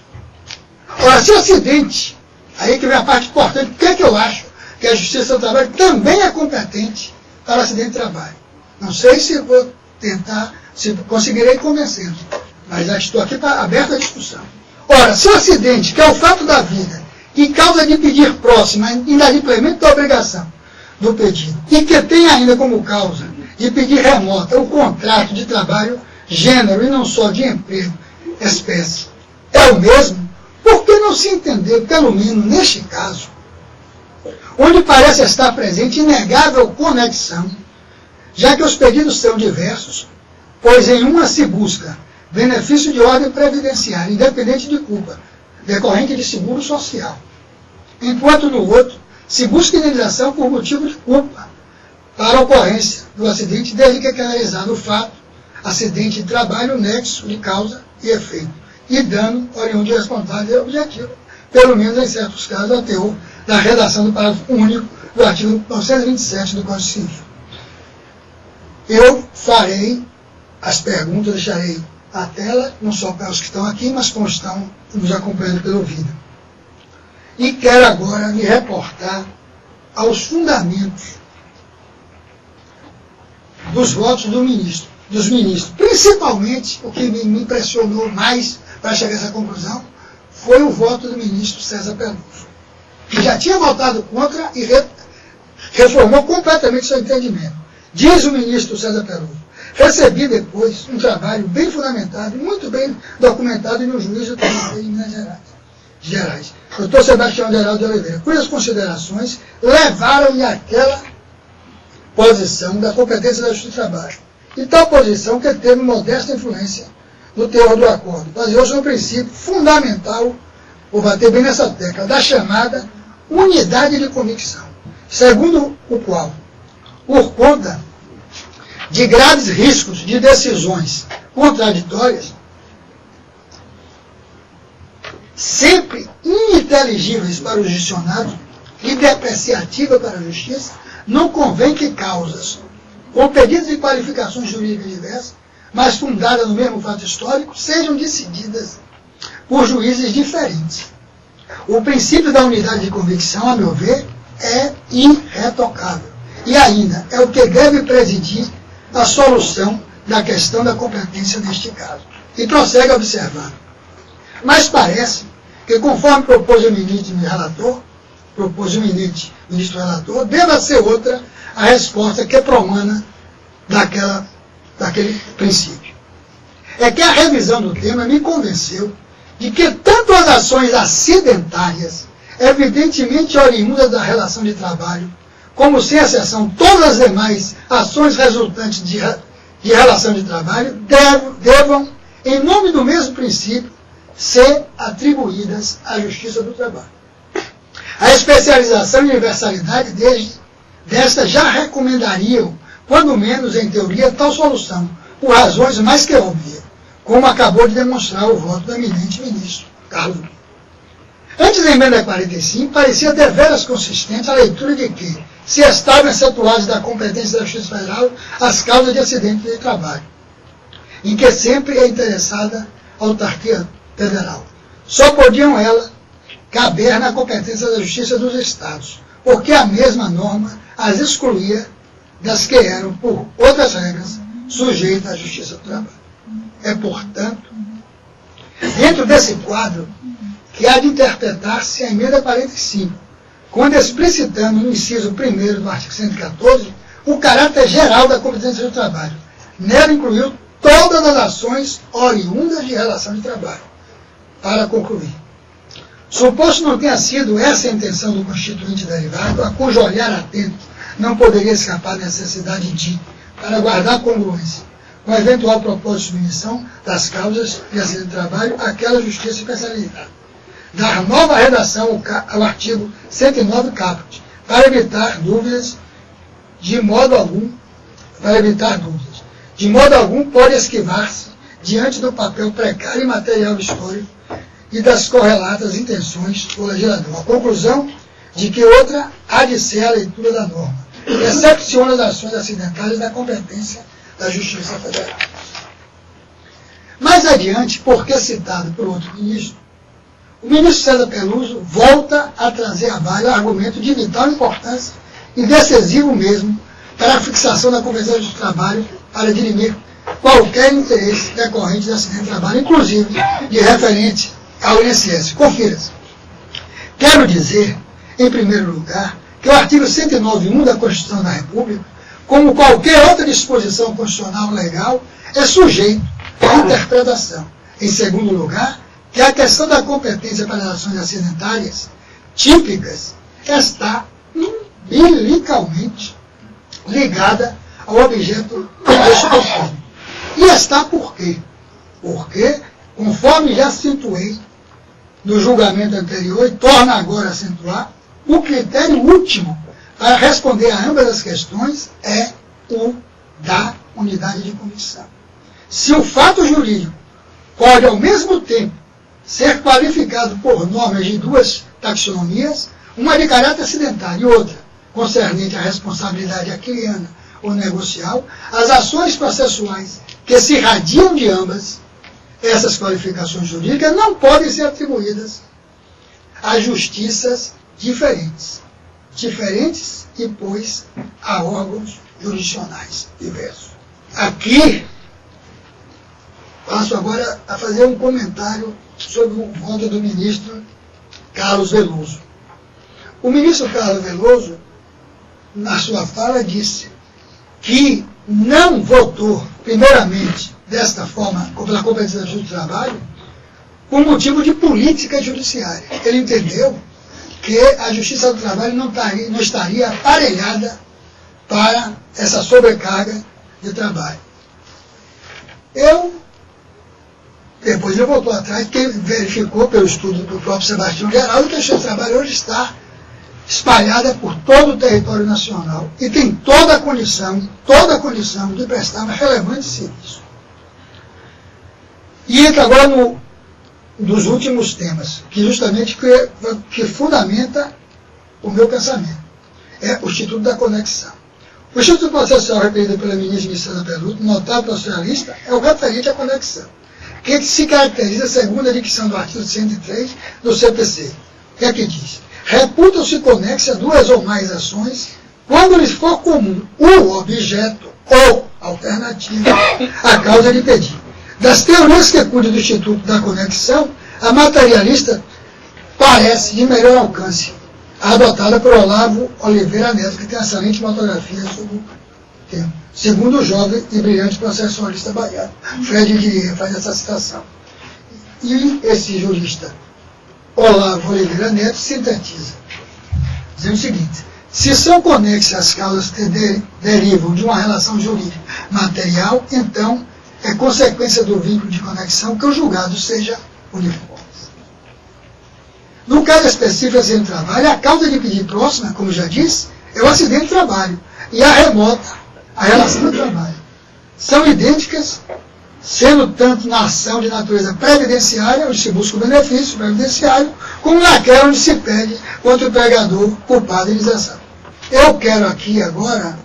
Ora, se o acidente, aí que vem a parte importante, por que eu acho que a Justiça do Trabalho também é competente para acidente de trabalho? Não sei se vou tentar, se conseguirei convencê-los, mas já estou aqui para aberta a discussão. Ora, se o acidente, que é o fato da vida, que causa de pedir próximo, inadimplemento da obrigação do pedido, e que tem ainda como causa de pedir remota o contrato de trabalho, gênero e não só de emprego, espécie, é o mesmo, por que não se entender, pelo menos neste caso, onde parece estar presente inegável conexão, já que os pedidos são diversos, pois em uma se busca benefício de ordem previdenciária, independente de culpa, decorrente de seguro social, enquanto no outro se busca indenização por motivo de culpa para a ocorrência do acidente, desde que é canalizado o fato, acidente de trabalho, nexo de causa e efeito, e dano oriundo de responsável e objetivo, pelo menos em certos casos, ao teor da redação do parágrafo único do artigo 927 do Código Civil. Eu farei as perguntas, deixarei a tela, não só para os que estão aqui, mas como estão nos acompanhando pelo vídeo. E quero agora me reportar aos fundamentos dos votos dos ministros. Principalmente, o que me impressionou mais para chegar a essa conclusão, foi o voto do ministro César Peluso, que já tinha votado contra e reformou completamente seu entendimento. Diz o ministro César Peluso: recebi depois um trabalho bem fundamentado, muito bem documentado no juízo do TSE em Minas Gerais, Dr. Sebastião Geraldo de Oliveira, cujas considerações levaram-me àquela posição da competência da Justiça do Trabalho. E tal posição que teve modesta influência no teor do acordo, baseou-se no princípio fundamental, vou bater bem nessa tecla, da chamada unidade de convicção, segundo o qual, por conta de graves riscos de decisões contraditórias, sempre ininteligíveis para o judicionário e depreciativa para a justiça, não convém que causas, com pedidos de qualificações jurídicas diversas, mas fundadas no mesmo fato histórico, sejam decididas por juízes diferentes. O princípio da unidade de convicção, a meu ver, é irretocável. E ainda é o que deve presidir a solução da questão da competência neste caso. E prossegue observando. Mas parece que, conforme propôs o ministro relator, deva ser outra a resposta que promana daquele princípio. É que a revisão do tema me convenceu de que tanto as ações acidentárias, evidentemente oriundas da relação de trabalho, como, sem exceção, todas as demais ações resultantes de relação de trabalho, devam, em nome do mesmo princípio, ser atribuídas à Justiça do Trabalho. A especialização e universalidade desta já recomendariam, quando menos em teoria, tal solução, por razões mais que óbvias, como acabou de demonstrar o voto do eminente ministro Carlos. Antes da emenda 45, parecia deveras consistente a leitura de que se estavam excetuadas da competência da Justiça Federal as causas de acidente de trabalho, em que sempre é interessada a autarquia federal. Só podiam elas caber na competência da Justiça dos Estados, porque a mesma norma as excluía das que eram, por outras regras, sujeitas à Justiça do Trabalho. É, portanto, dentro desse quadro que há de interpretar-se a emenda 45, quando explicitando no inciso 1º do artigo 114 o caráter geral da competência do trabalho. Nela incluiu todas as ações oriundas de relação de trabalho. Para concluir, suposto não tenha sido essa a intenção do constituinte derivado, a cujo olhar atento não poderia escapar da necessidade de, para guardar congruência com a eventual propósito de submissão das causas de acidente de trabalho àquela justiça especializada, dar nova redação ao artigo 109 caput, para evitar dúvidas, de modo algum pode esquivar-se diante do papel precário e material histórico e das correlatas intenções do legislador. A conclusão de que outra há de ser a leitura da norma, excepciona as ações acidentais da competência da Justiça Federal. Mais adiante, porque citado por outro ministro, o ministro César Peluso volta a trazer à baila argumento de vital importância e decisivo mesmo para a fixação da competência do trabalho para dirimir qualquer interesse decorrente de acidente de trabalho, inclusive de referente ao INSS. Confira-se. Quero dizer, em primeiro lugar, que o artigo 109.1 da Constituição da República, como qualquer outra disposição constitucional legal, é sujeito à interpretação. Em segundo lugar, que a questão da competência para as ações acidentárias típicas está umbilicalmente ligada ao objeto deste conforme. E está por quê? Porque, conforme já situei, do julgamento anterior e torna agora a acentuar, o critério último para responder a ambas as questões é o da unidade de convicção. Se o fato jurídico pode, ao mesmo tempo, ser qualificado por normas de duas taxonomias, uma de caráter acidental e outra concernente à responsabilidade aquiliana ou negocial, as ações processuais que se irradiam de ambas essas qualificações jurídicas não podem ser atribuídas a justiças diferentes e, pois, a órgãos jurisdicionais diversos. Aqui, passo agora a fazer um comentário sobre o voto do ministro Carlos Veloso. O ministro Carlos Veloso, na sua fala, disse que não votou, primeiramente, desta forma, pela competência do trabalho, por motivo de política judiciária. Ele entendeu que a Justiça do Trabalho não estaria aparelhada para essa sobrecarga de trabalho. Depois ele voltou atrás, que verificou pelo estudo do próprio Sebastião Geraldo que a Justiça do Trabalho hoje está espalhada por todo o território nacional e tem toda a condição de prestar um relevante serviço. E entra agora dos últimos temas, que justamente que fundamenta o meu pensamento. É o Instituto da Conexão. O Instituto Processual referido pela ministra Vicênia Peluto, notável processualista, é o referente à conexão, que se caracteriza segundo a dicção do artigo 103 do CPC. O que é que diz? Reputam-se conexas duas ou mais ações quando lhes for comum o objeto ou alternativa à causa de pedido. Das teorias que cuidam do Instituto da Conexão, a materialista parece de melhor alcance, adotada por Olavo Oliveira Neto, que tem excelente monografia sobre o tema, segundo o jovem e brilhante processualista baiano. Fred Guilherme faz essa citação. E esse jurista, Olavo Oliveira Neto, sintetiza, dizendo o seguinte: se são conexas as causas que derivam de uma relação jurídica material, então é consequência do vínculo de conexão que o julgado seja uniforme. No caso específico do acidente de trabalho, a causa de pedir próxima, como já disse, é o acidente de trabalho, e a remota, a relação de trabalho. São idênticas, sendo tanto na ação de natureza previdenciária, onde se busca o benefício previdenciário, como naquela onde se pede contra o empregador culpado de indenização. Eu quero aqui agora,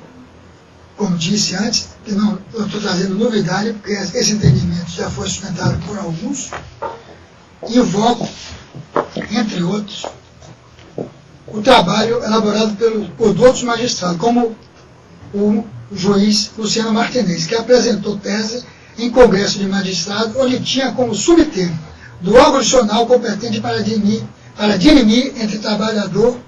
como disse antes, que não, eu estou trazendo novidade, porque esse entendimento já foi sustentado por alguns, invoco, entre outros, o trabalho elaborado por outros magistrados, como o juiz Luciano Martinez, que apresentou tese em Congresso de Magistrados, onde tinha como subtema do órgão jurisdicional competente para dirimir entre trabalhador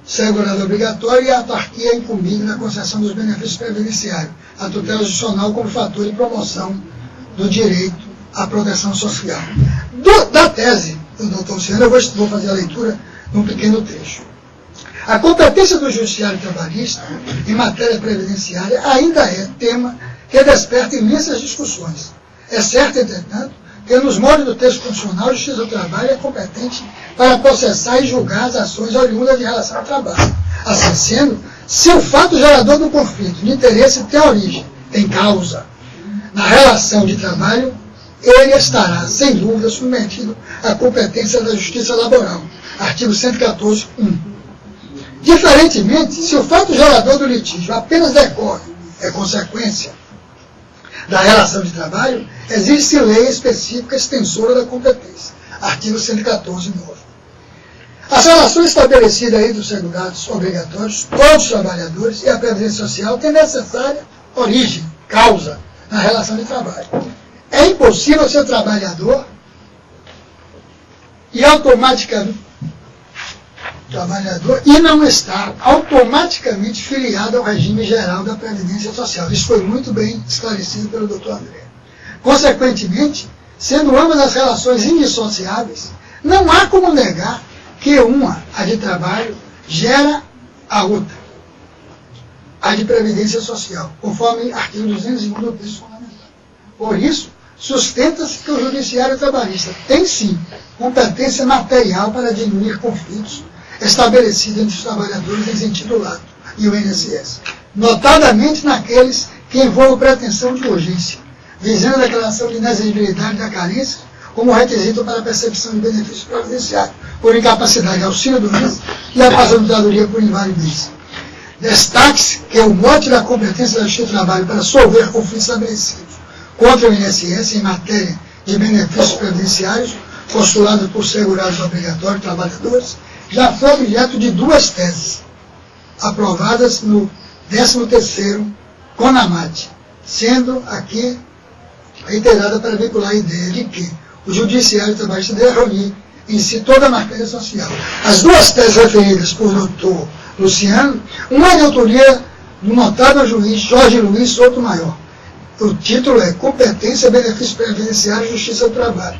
segurador obrigatório e a autarquia incumbida na concessão dos benefícios previdenciários, a tutela jurisdicional como fator de promoção do direito à proteção social. Da tese do Dr. Luciano, eu vou fazer a leitura num pequeno trecho. A competência do judiciário trabalhista em matéria previdenciária ainda é tema que desperta imensas discussões. É certo, entretanto, que nos moldes do texto constitucional, a Justiça do Trabalho é competente para processar e julgar as ações oriundas de relação ao trabalho. Assim sendo, se o fato gerador do conflito de interesse tem origem, tem causa, na relação de trabalho, ele estará, sem dúvida, submetido à competência da Justiça Laboral. Artigo 114, 1. Diferentemente, se o fato gerador do litígio apenas decorre, é consequência da relação de trabalho, existe lei específica extensora da competência. Artigo 114, 9. As relações estabelecidas entre os segurados obrigatórios, todos os trabalhadores e a Previdência Social têm necessária origem, causa, na relação de trabalho. É impossível ser trabalhador e não estar automaticamente filiado ao regime geral da Previdência Social. Isso foi muito bem esclarecido pelo Dr. André. Consequentemente, sendo ambas as relações indissociáveis, não há como negar que uma, a de trabalho, gera a outra, a de Previdência Social, conforme artigo 201 do texto fundamental. Por isso, sustenta-se que o Judiciário Trabalhista tem, sim, competência material para diminuir conflitos estabelecidos entre os trabalhadores em sentido lato e o INSS, notadamente naqueles que envolvem pretensão de urgência, visando a declaração de inexigibilidade da carência como requisito para a percepção de benefício previdenciário por incapacidade, auxílio doença e aposentadoria por invalidez. Destaque-se que o mote da competência da Justiça do Trabalho para solver conflitos estabelecidos contra o INSS em matéria de benefícios previdenciários, postulado por segurados obrigatórios trabalhadores, já foi objeto de 2 teses, aprovadas no 13º CONAMAT, sendo aqui reiterada para vincular a ideia de que o Judiciário Trabalhista deve reunir em si toda a matéria social. As 2 teses referidas por Dr. Luciano, uma é de autoria do notável juiz Jorge Luiz Sotomayor. O título é Competência, Benefícios Previdenciários e Justiça do Trabalho.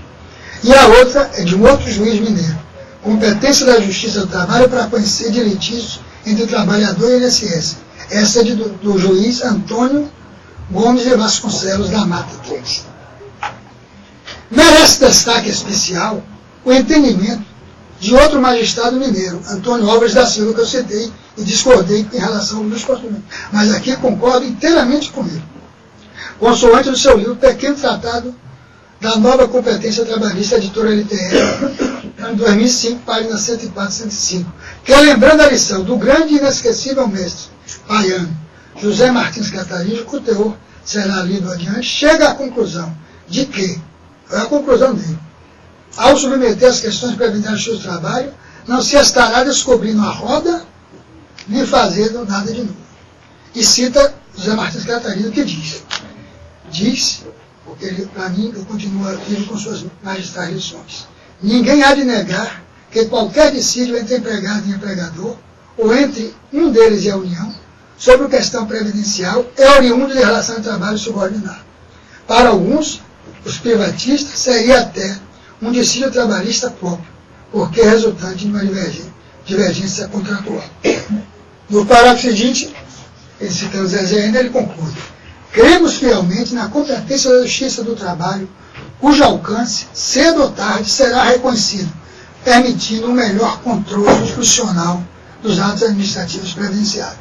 E a outra é de um outro juiz mineiro. Competência da Justiça do Trabalho para conhecer de litígios entre trabalhador e INSS. Essa é do juiz Antônio Gomes de Vasconcelos da Mata 3. Merece destaque especial o entendimento de outro magistrado mineiro, Antônio Álvares da Silva, que eu citei e discordei em relação ao descumprimento. Mas aqui concordo inteiramente com ele. Consoante do seu livro Pequeno Tratado da Nova Competência Trabalhista, editora LTR, ano 2005, páginas 104 e 105, que, lembrando a lição do grande e inesquecível mestre baiano José Martins Catarino, cujo teor será lido adiante, chega à conclusão de que, é a conclusão dele, ao submeter as questões previdenciárias do trabalho, não se estará descobrindo a roda, nem fazendo nada de novo. E cita José Martins Catarino, que diz, porque ele, para mim, eu continuo ativo com suas magistrais lições: ninguém há de negar que qualquer dissídio entre empregado e empregador, ou entre um deles e a União, sobre a questão previdencial, é oriundo de relação de trabalho subordinado. Para alguns, os privatistas, seria até um dissídio trabalhista próprio, porque é resultante de uma divergência contratual. No parágrafo seguinte, citando Zezé ainda, ele conclui: cremos fielmente na competência da Justiça do Trabalho, cujo alcance, cedo ou tarde, será reconhecido, permitindo um melhor controle institucional dos atos administrativos previdenciários.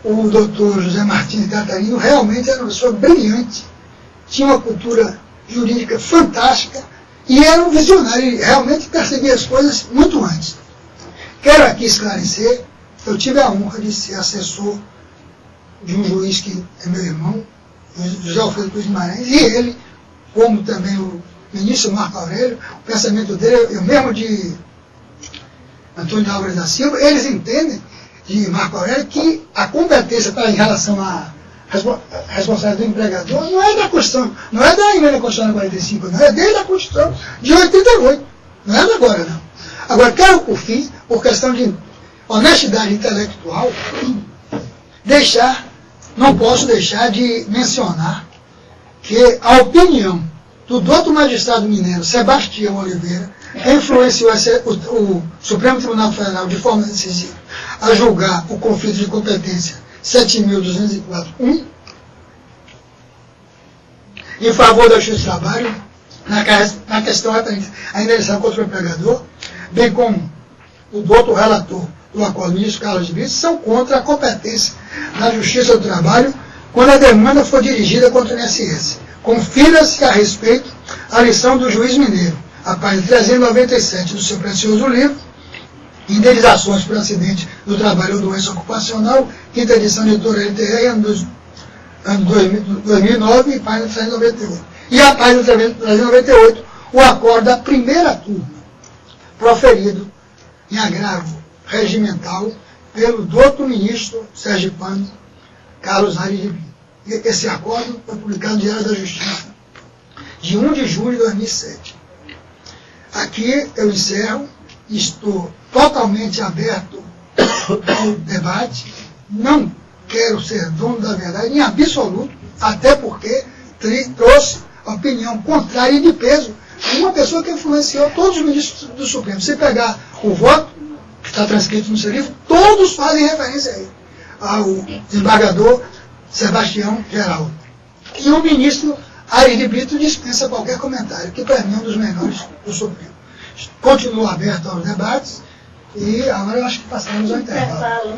O doutor José Martins Catarino realmente era uma pessoa brilhante, tinha uma cultura jurídica fantástica e era um visionário, ele realmente percebia as coisas muito antes. Quero aqui esclarecer, eu tive a honra de ser assessor de um juiz que é meu irmão, José Alfredo Cruz Guimarães, e ele, como também o ministro Marco Aurélio, o pensamento dele, eu mesmo de Antônio Álvares da Silva, eles entendem, de Marco Aurélio, que a competência para em relação à responsabilidade do empregador não é da Constituição, não é da emenda constitucional 45, não, é desde a Constituição de 88, não é de agora, não. Agora, quero, por fim, por questão de honestidade intelectual, não posso deixar de mencionar que a opinião do doutor magistrado mineiro Sebastião Oliveira influenciou o Supremo Tribunal Federal de forma decisiva a julgar o conflito de competência 7.204.1 em favor da Justiça do Trabalho, na questão referente à indenização contra o empregador, bem como o doutor relator do acordo, ministro Carlos de Brito, são contra a competência da Justiça do Trabalho quando a demanda for dirigida contra o INSS. Confira-se a respeito a lição do juiz mineiro, a página 397 do seu precioso livro, Indenizações por Acidente do Trabalho ou Doença Ocupacional, quinta edição de editora LTR, ano 2009, página 398. E a página 398, o acordo da primeira turma, proferido em agravo regimental pelo doutor ministro sergipano Carlos Aires de Brito. Esse acordo foi publicado no Diário da Justiça, de 1 de julho de 2007. Aqui eu encerro, estou totalmente aberto ao debate, não quero ser dono da verdade em absoluto, até porque trouxe a opinião contrária e de peso de uma pessoa que influenciou todos os ministros do Supremo. Se pegar o voto, que está transcrito no seu livro, todos fazem referência a ele, ao desembargador Sebastião Geraldo. E o ministro Aires de Brito dispensa qualquer comentário, que para mim é um dos melhores do Supremo. Continuo aberto aos debates e agora eu acho que passamos ao intervalo.